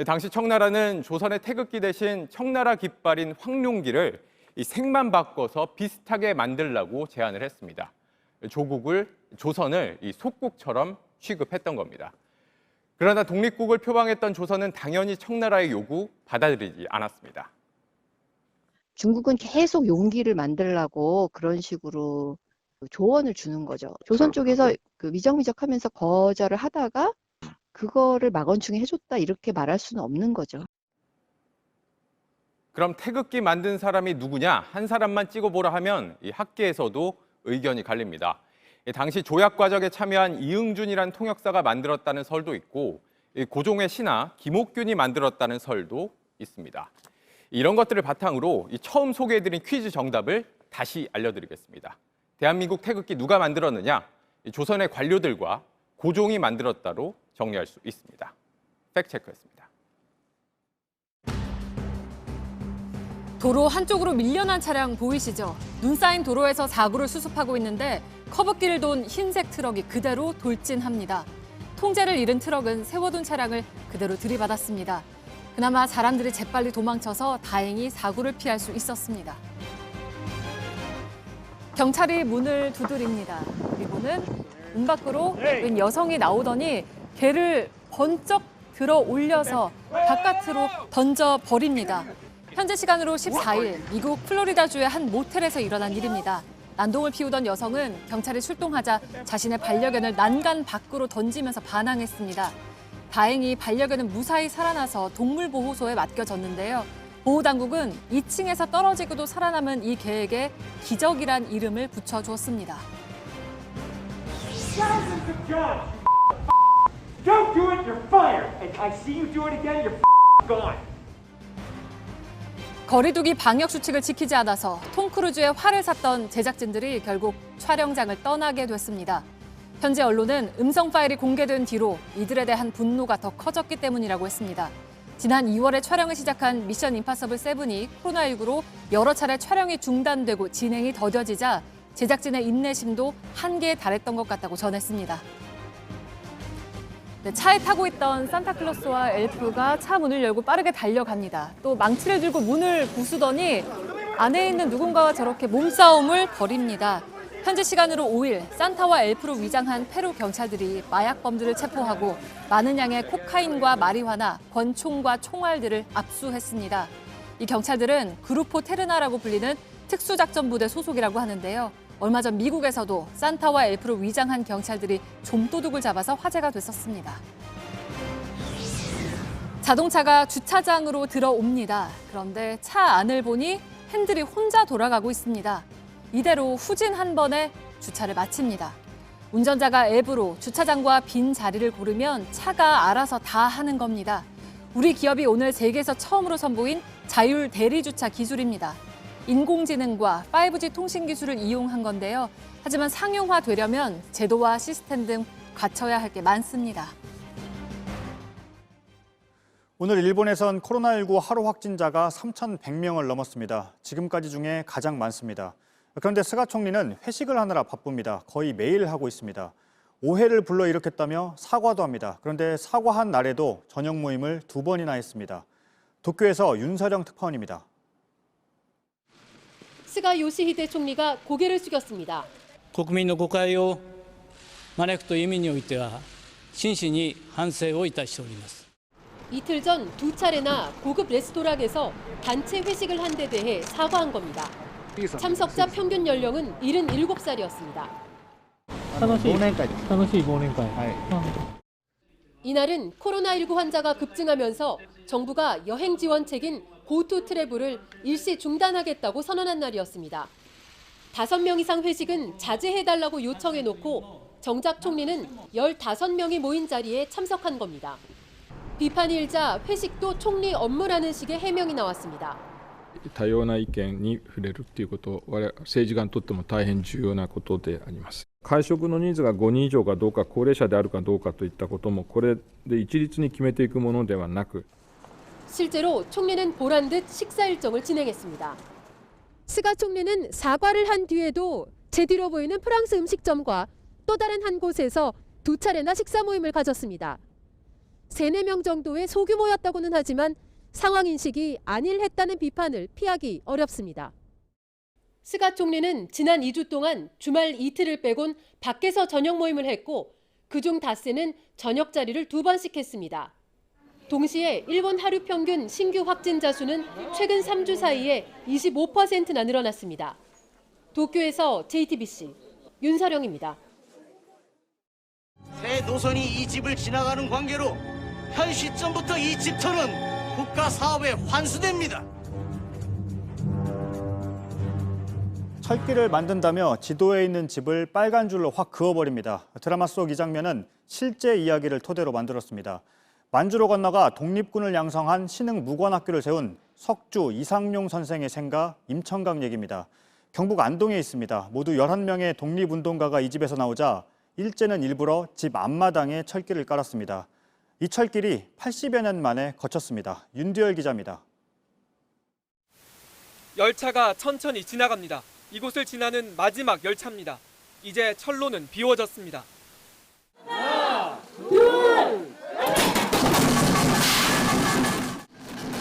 당시 청나라는 조선의 태극기 대신 청나라 깃발인 황룡기를 이 색만 바꿔서 비슷하게 만들라고 제안을 했습니다. 조선을 이 속국처럼 취급했던 겁니다. 그러나 독립국을 표방했던 조선은 당연히 청나라의 요구 받아들이지 않았습니다. 중국은 계속 용기를 만들려고 그런 식으로 조언을 주는 거죠. 조선 쪽에서 그 미적미적하면서 거절을 하다가 그거를 마건충이 해줬다 이렇게 말할 수는 없는 거죠. 그럼 태극기 만든 사람이 누구냐? 한 사람만 찍어보라 하면 이 학계에서도 의견이 갈립니다. 당시 조약 과정에 참여한 이응준이라는 통역사가 만들었다는 설도 있고 고종의 신하 김옥균이 만들었다는 설도 있습니다. 이런 것들을 바탕으로 처음 소개해드린 퀴즈 정답을 다시 알려드리겠습니다. 대한민국 태극기 누가 만들었느냐? 조선의 관료들과 고종이 만들었다로 정리할 수 있습니다. 팩트체크였습니다. 도로 한쪽으로 밀려난 차량 보이시죠? 눈 쌓인 도로에서 사고를 수습하고 있는데 커브길을 돈 흰색 트럭이 그대로 돌진합니다. 통제를 잃은 트럭은 세워둔 차량을 그대로 들이받았습니다. 그나마 사람들이 재빨리 도망쳐서 다행히 사고를 피할 수 있었습니다. 경찰이 문을 두드립니다. 그리고는 문 밖으로 웬 여성이 나오더니 개를 번쩍 들어 올려서 바깥으로 던져버립니다. 현재 시간으로 14일 미국 플로리다주의 한 모텔에서 일어난 일입니다. 난동을 피우던 여성은 경찰이 출동하자 자신의 반려견을 난간 밖으로 던지면서 반항했습니다. 다행히 반려견은 무사히 살아나서 동물보호소에 맡겨졌는데요. 보호당국은 2층에서 떨어지고도 살아남은 이 개에게 기적이란 이름을 붙여주었습니다. Don't do it, you're fired. I see you do it again, you're gone. 거리두기 방역 수칙을 지키지 않아서 톰 크루즈의 화를 샀던 제작진들이 결국 촬영장을 떠나게 됐습니다. 현재 언론은 음성 파일이 공개된 뒤로 이들에 대한 분노가 더 커졌기 때문이라고 했습니다. 지난 2월에 촬영을 시작한 미션 임파서블 7이 코로나19로 여러 차례 촬영이 중단되고 진행이 더뎌지자 제작진의 인내심도 한계에 달했던 것 같다고 전했습니다. 네, 차에 타고 있던 산타클로스와 엘프가 차 문을 열고 빠르게 달려갑니다. 또 망치를 들고 문을 부수더니 안에 있는 누군가와 저렇게 몸싸움을 벌입니다. 현재 시간으로 5일 산타와 엘프로 위장한 페루 경찰들이 마약범들을 체포하고 많은 양의 코카인과 마리화나 권총과 총알들을 압수했습니다. 이 경찰들은 그루포 테르나라고 불리는 특수작전부대 소속이라고 하는데요. 얼마 전 미국에서도 산타와 엘프로 위장한 경찰들이 좀도둑을 잡아서 화제가 됐었습니다. 자동차가 주차장으로 들어옵니다. 그런데 차 안을 보니 핸들이 혼자 돌아가고 있습니다. 이대로 후진 한 번에 주차를 마칩니다. 운전자가 앱으로 주차장과 빈 자리를 고르면 차가 알아서 다 하는 겁니다. 우리 기업이 오늘 세계에서 처음으로 선보인 자율 대리주차 기술입니다. 인공지능과 5G 통신 기술을 이용한 건데요. 하지만 상용화되려면 제도와 시스템 등 갖춰야 할 게 많습니다. 오늘 일본에선 코로나19 하루 확진자가 3,100명을 넘었습니다. 지금까지 중에 가장 많습니다. 그런데 스가 총리는 회식을 하느라 바쁩니다. 거의 매일 하고 있습니다. 오해를 불러일으켰다며 사과도 합니다. 그런데 사과한 날에도 저녁 모임을 2번이나 했습니다. 도쿄에서 윤서령 특파원입니다. 스가 요시히데 총리가 고개를 숙였습니다. 国民の誤解を招くという意味においては真摯に反省をいたしております。 이틀 전 2차례나 고급 레스토랑에서 단체 회식을 한 데 대해 사과한 겁니다. 참석자 평균 연령은 77살이었습니다. 이날은 코로나19 환자가 급증하면서 정부가 여행 지원책인 고투 트래블을 일시 중단하겠다고 선언한 날이었습니다. 5명 이상 회식은 자제해달라고 요청해놓고 정작 총리는 15명이 모인 자리에 참석한 겁니다. 비판이 일자 회식도 총리 업무라는 식의 해명이 나왔습니다. 多様な意見に触れるということは政治家にとっても大変重要なことであります。会食の人数が5人以上かどうか、高齢者であるかどうかといったこともこれで一律に決めていくものではなく 실제로 총리는 보란 듯 식사 일정을 진행했습니다. 스가 총리는 사과를 한 뒤에도 제 뒤로 보이는 프랑스 음식점과 또 다른 한 곳에서 2차례나 식사 모임을 가졌습니다. 3-4명 정도의 소규모였다고는 하지만 상황 인식이 안일했다는 비판을 피하기 어렵습니다. 스가 총리는 지난 2주 동안 주말 이틀을 빼곤 밖에서 저녁 모임을 했고 그중 닷새는 저녁 자리를 2번씩 했습니다. 동시에 일본 하루 평균 신규 확진자 수는 최근 3주 사이에 25%나 늘어났습니다. 도쿄에서 JTBC 윤서령입니다. 새 노선이 이 집을 지나가는 관계로 현 시점부터 이 집터는 국가 사업에 환수됩니다. 철길을 만든다며 지도에 있는 집을 빨간 줄로 확 그어버립니다. 드라마 속 이 장면은 실제 이야기를 토대로 만들었습니다. 만주로 건너가 독립군을 양성한 신흥 무관학교를 세운 석주 이상용 선생의 생가 임청각 얘기입니다. 경북 안동에 있습니다. 모두 11명의 독립운동가가 이 집에서 나오자 일제는 일부러 집 앞마당에 철길을 깔았습니다. 이 철길이 80여 년 만에 거쳤습니다. 윤두열 기자입니다. 열차가 천천히 지나갑니다. 이곳을 지나는 마지막 열차입니다. 이제 철로는 비워졌습니다. 하나, 둘!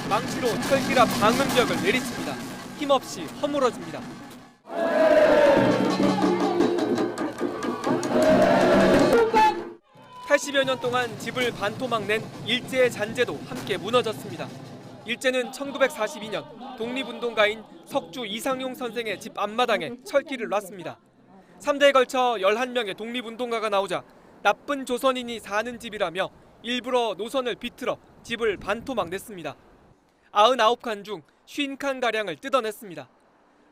망치로 철길 앞 방음벽을 내리칩니다. 힘없이 허물어집니다. 80여 년 동안 집을 반토막 낸 일제의 잔재도 함께 무너졌습니다. 일제는 1942년 독립운동가인 석주 이상용 선생의 집 앞마당에 철길을 놨습니다. 3대에 걸쳐 11명의 독립운동가가 나오자 나쁜 조선인이 사는 집이라며 일부러 노선을 비틀어 집을 반토막 냈습니다. 99칸 중 50칸가량을 뜯어냈습니다.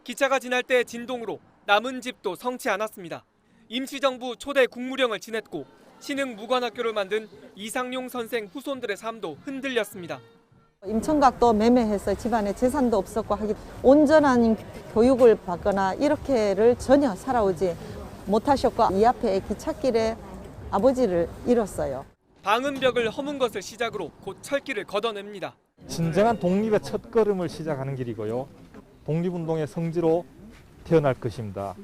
기차가 지날 때 진동으로 남은 집도 성치 않았습니다. 임시정부 초대 국무령을 지냈고 신흥 무관학교를 만든 이상용 선생 후손들의 삶도 흔들렸습니다. 임청각도 매매해서 집안에 재산도 없었고 하기 온전한 교육을 받거나 이렇게를 전혀 살아오지 못하셨고 이 앞에 기찻길에 아버지를 잃었어요. 방음벽을 허문 것을 시작으로 곧 철길을 걷어냅니다. 진정한 독립의 첫걸음을 시작하는 길이고요. 독립운동의 성지로 태어날 것입니다.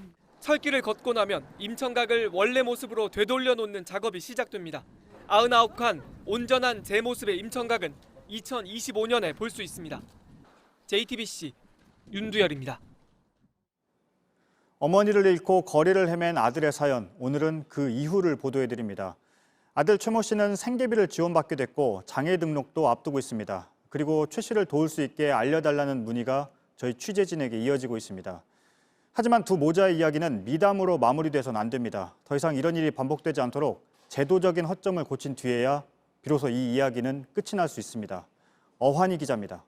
철길을 걷고 나면 임청각을 원래 모습으로 되돌려 놓는 작업이 시작됩니다. 99칸 온전한 제 모습의 임청각은 2025년에 볼 수 있습니다. JTBC 윤두열입니다. 어머니를 잃고 거리를 헤맨 아들의 사연, 오늘은 그 이후를 보도해드립니다. 아들 최모 씨는 생계비를 지원받게 됐고 장애 등록도 앞두고 있습니다. 그리고 최 씨를 도울 수 있게 알려달라는 문의가 저희 취재진에게 이어지고 있습니다. 하지만 두 모자의 이야기는 미담으로 마무리돼서는 안 됩니다. 더 이상 이런 일이 반복되지 않도록 제도적인 허점을 고친 뒤에야 비로소 이 이야기는 끝이 날 수 있습니다. 어환희 기자입니다.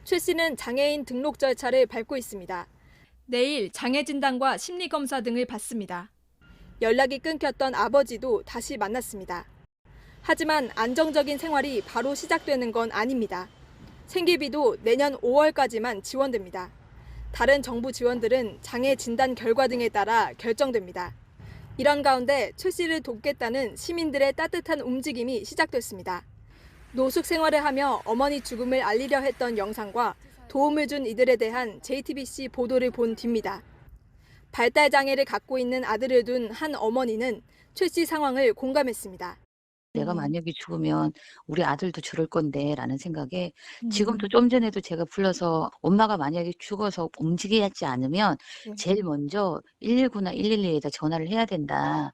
최 씨는 장애인 등록 절차를 밟고 있습니다. 내일 장애 진단과 심리 검사 등을 받습니다. 연락이 끊겼던 아버지도 다시 만났습니다. 하지만 안정적인 생활이 바로 시작되는 건 아닙니다. 생계비도 내년 5월까지만 지원됩니다. 다른 정부 지원들은 장애 진단 결과 등에 따라 결정됩니다. 이런 가운데 최 씨를 돕겠다는 시민들의 따뜻한 움직임이 시작됐습니다. 노숙 생활을 하며 어머니 죽음을 알리려 했던 영상과 도움을 준 이들에 대한 JTBC 보도를 본 뒤입니다. 발달 장애를 갖고 있는 아들을 둔 한 어머니는 최 씨 상황을 공감했습니다. 내가 만약에 죽으면 우리 아들도 저럴 건데 라는 생각에 지금도 좀 전에도 제가 불러서 엄마가 만약에 죽어서 움직이지 않으면 제일 먼저 119나 112에다 전화를 해야 된다.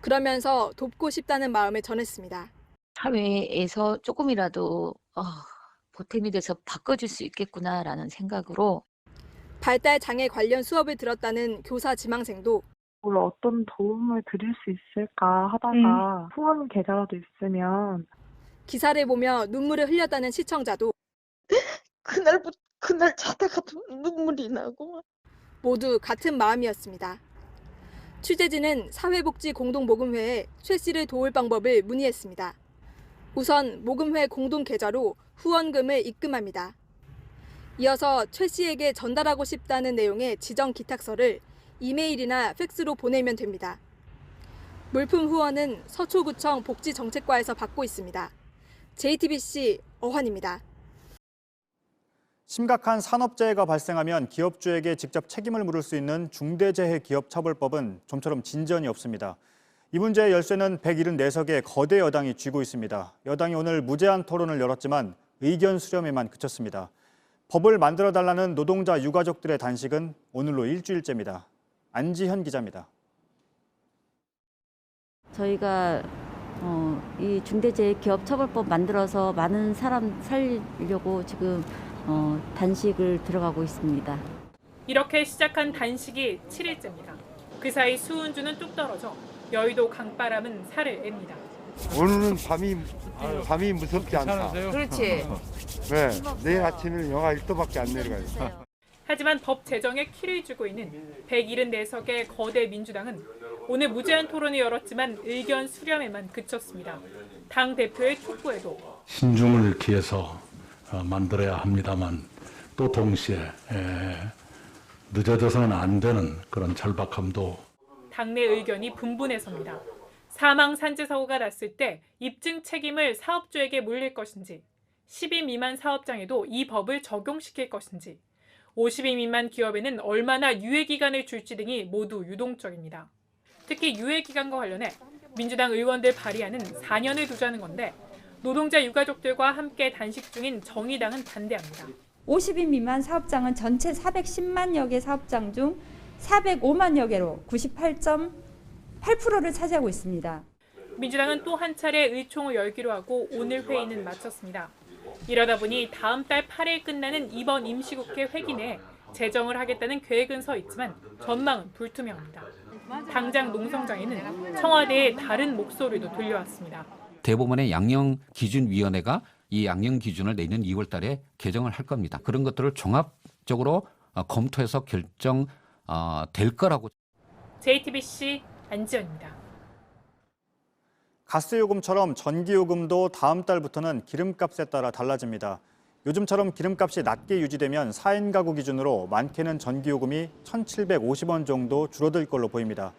그러면서 돕고 싶다는 마음을 전했습니다. 사회에서 조금이라도 보탬이 돼서 바꿔줄 수 있겠구나라는 생각으로 발달 장애 관련 수업을 들었다는 교사 지망생도 어떤 도움을 드릴 수 있을까 하다가 후원 계좌라도 있으면 기사를 보며 눈물을 흘렸다는 시청자도 그날 자다가 눈물이 나고 모두 같은 마음이었습니다. 취재진은 사회복지공동모금회에 최 씨를 도울 방법을 문의했습니다. 우선 모금회 공동 계좌로 후원금을 입금합니다. 이어서 최 씨에게 전달하고 싶다는 내용의 지정 기탁서를 이메일이나 팩스로 보내면 됩니다. 물품 후원은 서초구청 복지정책과에서 받고 있습니다. JTBC 어환입니다. 심각한 산업재해가 발생하면 기업주에게 직접 책임을 물을 수 있는 중대재해기업처벌법은 좀처럼 진전이 없습니다. 이 문제의 열쇠는 174석의 거대 여당이 쥐고 있습니다. 여당이 오늘 무제한 토론을 열었지만 의견 수렴에만 그쳤습니다. 법을 만들어달라는 노동자 유가족들의 단식은 오늘로 일주일째입니다. 안지현 기자입니다. 저희가 이 중대재해기업처벌법 만들어서 많은 사람 살리려고 지금 단식을 들어가고 있습니다. 이렇게 시작한 단식이 7일째입니다. 그 사이 수은주는 뚝 떨어져 여의도 강바람은 살을 앱니다. 오늘은 밤이 무섭지 않다. 그렇지. 네, 내일 아침에는 영하 1도밖에 안 내려가요. 하지만 법 제정에 키를 주고 있는 174석의 거대 민주당은 오늘 무제한 토론을 열었지만 의견 수렴에만 그쳤습니다. 당 대표의 촉구에도 신중을 기해서 만들어야 합니다만 또 동시에 늦어져서는 안 되는 그런 절박함도 당내 의견이 분분해섭니다. 사망 산재 사고가 났을 때 입증 책임을 사업주에게 물릴 것인지, 10인 미만 사업장에도 이 법을 적용시킬 것인지, 50인 미만 기업에는 얼마나 유예기간을 줄지 등이 모두 유동적입니다. 특히 유예기간과 관련해 민주당 의원들 발의안은 4년을 두자는 건데 노동자 유가족들과 함께 단식 중인 정의당은 반대합니다. 50인 미만 사업장은 전체 410만여 개 사업장 중 405만여 개로 98.8%를 차지하고 있습니다. 민주당은 또 한 차례 의총을 열기로 하고 오늘 회의는 마쳤습니다. 이러다 보니 다음 달 8일 끝나는 이번 임시국회 회기 내에 제정을 하겠다는 계획은 서 있지만 전망은 불투명합니다. 당장 농성장에는 청와대의 다른 목소리도 들려왔습니다. 대법원의 양형기준위원회가 이 양형기준을 내년 2월 달에 개정을 할 겁니다. 그런 것들을 종합적으로 검토해서 결정될 거라고. JTBC 안지연입니다. 가스요금처럼 전기요금도 다음 달부터는 기름값에 따라 달라집니다. 요즘처럼 기름값이 낮게 유지되면 4인 가구 기준으로 많게는 전기요금이 1,750원 정도 줄어들 걸로 보입니다.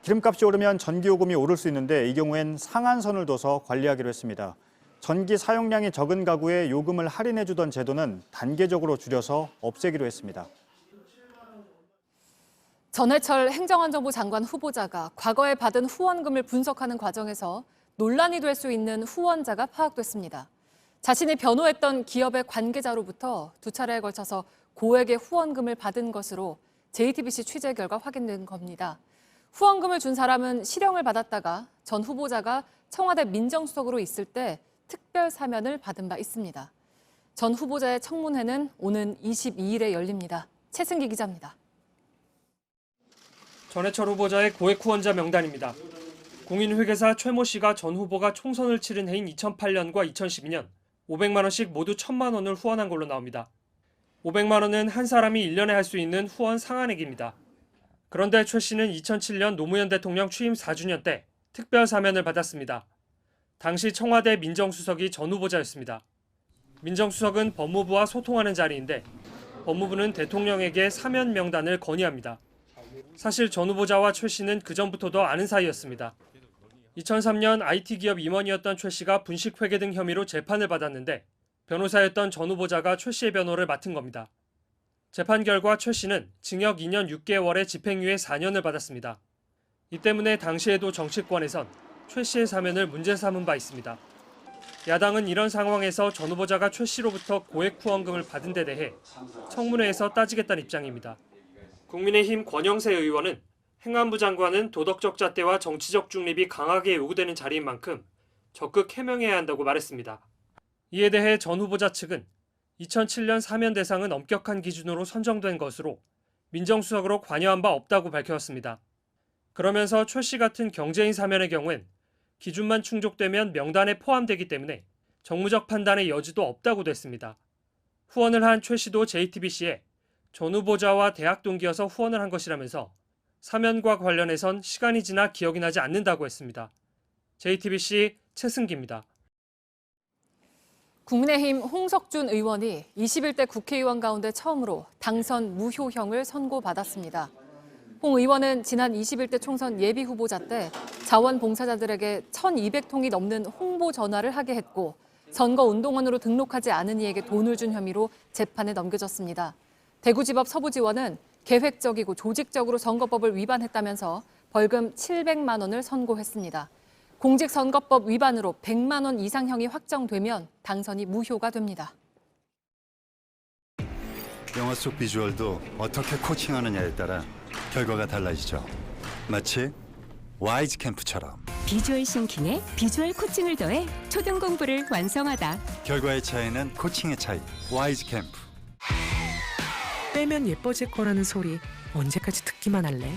기름값이 오르면 전기요금이 오를 수 있는데 이 경우엔 상한선을 둬서 관리하기로 했습니다. 전기 사용량이 적은 가구에 요금을 할인해 주던 제도는 단계적으로 줄여서 없애기로 했습니다. 전해철 행정안전부 장관 후보자가 과거에 받은 후원금을 분석하는 과정에서 논란이 될 수 있는 후원자가 파악됐습니다. 자신이 변호했던 기업의 관계자로부터 두 차례에 걸쳐서 고액의 후원금을 받은 것으로 JTBC 취재 결과 확인된 겁니다. 후원금을 준 사람은 실형을 받았다가 전 후보자가 청와대 민정수석으로 있을 때 특별 사면을 받은 바 있습니다. 전 후보자의 청문회는 오는 22일에 열립니다. 최승기 기자입니다. 전해철 후보자의 고액 후원자 명단입니다. 공인회계사 최모 씨가 전 후보가 총선을 치른 해인 2008년과 2012년 500만 원씩 모두 1,000만 원을 후원한 걸로 나옵니다. 500만 원은 한 사람이 1년에 할 수 있는 후원 상한액입니다. 그런데 최 씨는 2007년 노무현 대통령 취임 4주년 때 특별 사면을 받았습니다. 당시 청와대 민정수석이 전 후보자였습니다. 민정수석은 법무부와 소통하는 자리인데 법무부는 대통령에게 사면 명단을 건의합니다. 사실 전 후보자와 최 씨는 그전부터도 아는 사이였습니다. 2003년 IT기업 임원이었던 최 씨가 분식회계 등 혐의로 재판을 받았는데 변호사였던 전 후보자가 최 씨의 변호를 맡은 겁니다. 재판 결과 최 씨는 징역 2년 6개월에 집행유예 4년을 받았습니다. 이 때문에 당시에도 정치권에선 최 씨의 사면을 문제 삼은 바 있습니다. 야당은 이런 상황에서 전 후보자가 최 씨로부터 고액 후원금을 받은 데 대해 청문회에서 따지겠다는 입장입니다. 국민의힘 권영세 의원은 행안부 장관은 도덕적 잣대와 정치적 중립이 강하게 요구되는 자리인 만큼 적극 해명해야 한다고 말했습니다. 이에 대해 전 후보자 측은 2007년 사면 대상은 엄격한 기준으로 선정된 것으로 민정수석으로 관여한 바 없다고 밝혔습니다. 그러면서 최 씨 같은 경제인 사면의 경우엔 기준만 충족되면 명단에 포함되기 때문에 정무적 판단의 여지도 없다고 됐습니다. 후원을 한 최 씨도 JTBC에 전 후보자와 대학 동기여서 후원을 한 것이라면서 사면과 관련해선 시간이 지나 기억이 나지 않는다고 했습니다. JTBC 최승기입니다. 국민의힘 홍석준 의원이 21대 국회의원 가운데 처음으로 당선 무효형을 선고받았습니다. 홍 의원은 지난 21대 총선 예비 후보자 때 자원봉사자들에게 1,200통이 넘는 홍보 전화를 하게 했고 선거운동원으로 등록하지 않은 이에게 돈을 준 혐의로 재판에 넘겨졌습니다. 대구지법 서부지원은 계획적이고 조직적으로 선거법을 위반했다면서 벌금 700만 원을 선고했습니다. 공직선거법 위반으로 100만 원 이상형이 확정되면 당선이 무효가 됩니다. 영화 속 비주얼도 어떻게 코칭하느냐에 따라 결과가 달라지죠. 마치 와이즈 캠프처럼. 비주얼 싱킹에 비주얼 코칭을 더해 초등 공부를 완성하다. 결과의 차이는 코칭의 차이. 와이즈 캠프. 빼면 예뻐질 거라는 소리 언제까지 듣기만 할래?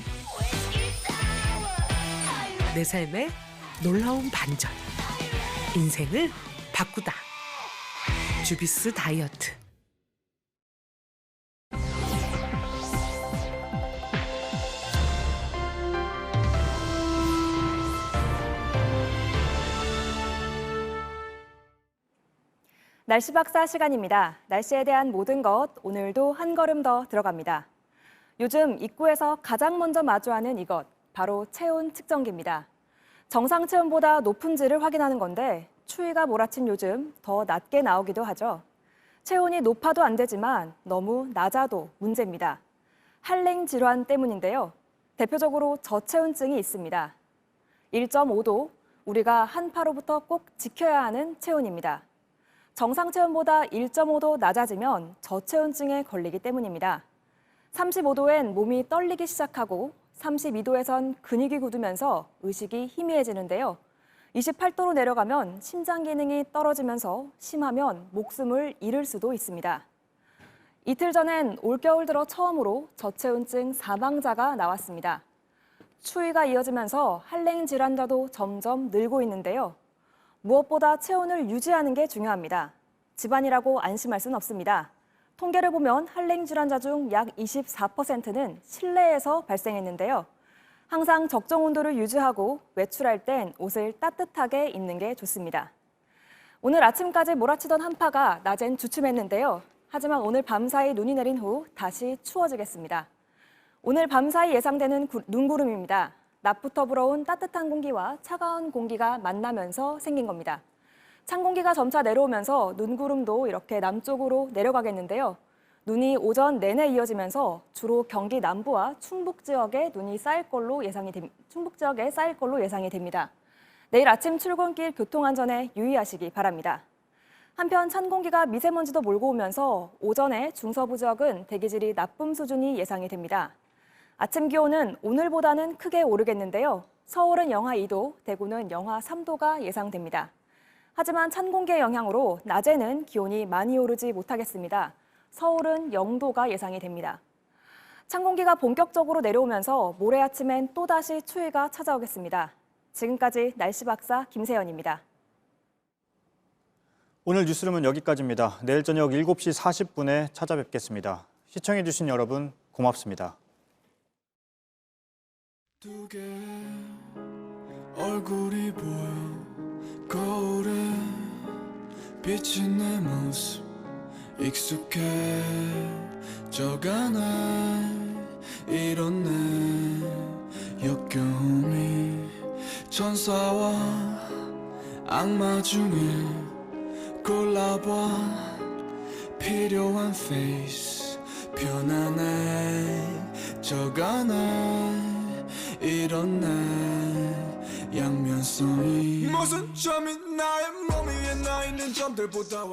내 삶에 놀라운 반전. 인생을 바꾸다. 주비스 다이어트. 날씨 박사 시간입니다. 날씨에 대한 모든 것 오늘도 한 걸음 더 들어갑니다. 요즘 입구에서 가장 먼저 마주하는 이것, 바로 체온 측정기입니다. 정상 체온보다 높은지를 확인하는 건데 추위가 몰아친 요즘 더 낮게 나오기도 하죠. 체온이 높아도 안 되지만 너무 낮아도 문제입니다. 한랭 질환 때문인데요. 대표적으로 저체온증이 있습니다. 1.5도, 우리가 한파로부터 꼭 지켜야 하는 체온입니다. 정상 체온보다 1.5도 낮아지면 저체온증에 걸리기 때문입니다. 35도엔 몸이 떨리기 시작하고 32도에선 근육이 굳으면서 의식이 희미해지는데요. 28도로 내려가면 심장 기능이 떨어지면서 심하면 목숨을 잃을 수도 있습니다. 이틀 전엔 올겨울 들어 처음으로 저체온증 사망자가 나왔습니다. 추위가 이어지면서 한랭 질환자도 점점 늘고 있는데요. 무엇보다 체온을 유지하는 게 중요합니다. 집안이라고 안심할 순 없습니다. 통계를 보면 한랭 질환자 중 약 24%는 실내에서 발생했는데요. 항상 적정 온도를 유지하고 외출할 땐 옷을 따뜻하게 입는 게 좋습니다. 오늘 아침까지 몰아치던 한파가 낮엔 주춤했는데요. 하지만 오늘 밤사이 눈이 내린 후 다시 추워지겠습니다. 오늘 밤사이 예상되는 눈구름입니다. 낮부터 불어온 따뜻한 공기와 차가운 공기가 만나면서 생긴 겁니다. 찬 공기가 점차 내려오면서 눈구름도 이렇게 남쪽으로 내려가겠는데요. 눈이 오전 내내 이어지면서 주로 경기 남부와 충북 지역에 쌓일 걸로 예상이 됩니다. 내일 아침 출근길 교통안전에 유의하시기 바랍니다. 한편 찬 공기가 미세먼지도 몰고 오면서 오전에 중서부 지역은 대기질이 나쁨 수준이 예상이 됩니다. 아침 기온은 오늘보다는 크게 오르겠는데요. 서울은 영하 2도, 대구는 영하 3도가 예상됩니다. 하지만 찬 공기의 영향으로 낮에는 기온이 많이 오르지 못하겠습니다. 서울은 0도가 예상이 됩니다. 찬 공기가 본격적으로 내려오면서 모레 아침엔 또다시 추위가 찾아오겠습니다. 지금까지 날씨 박사 김세연입니다. 오늘 뉴스룸은 여기까지입니다. 내일 저녁 7시 40분에 찾아뵙겠습니다. 시청해주신 여러분 고맙습니다. 두 개 얼굴이 보여 거울에 비친 내 모습 익숙해져가네 이런 내 역겨움이 천사와 악마 중에 골라봐 필요한 페이스 편안해져가네 이런 내 양면성이 무슨 점이 나의 몸 위에 나 있는 점들보다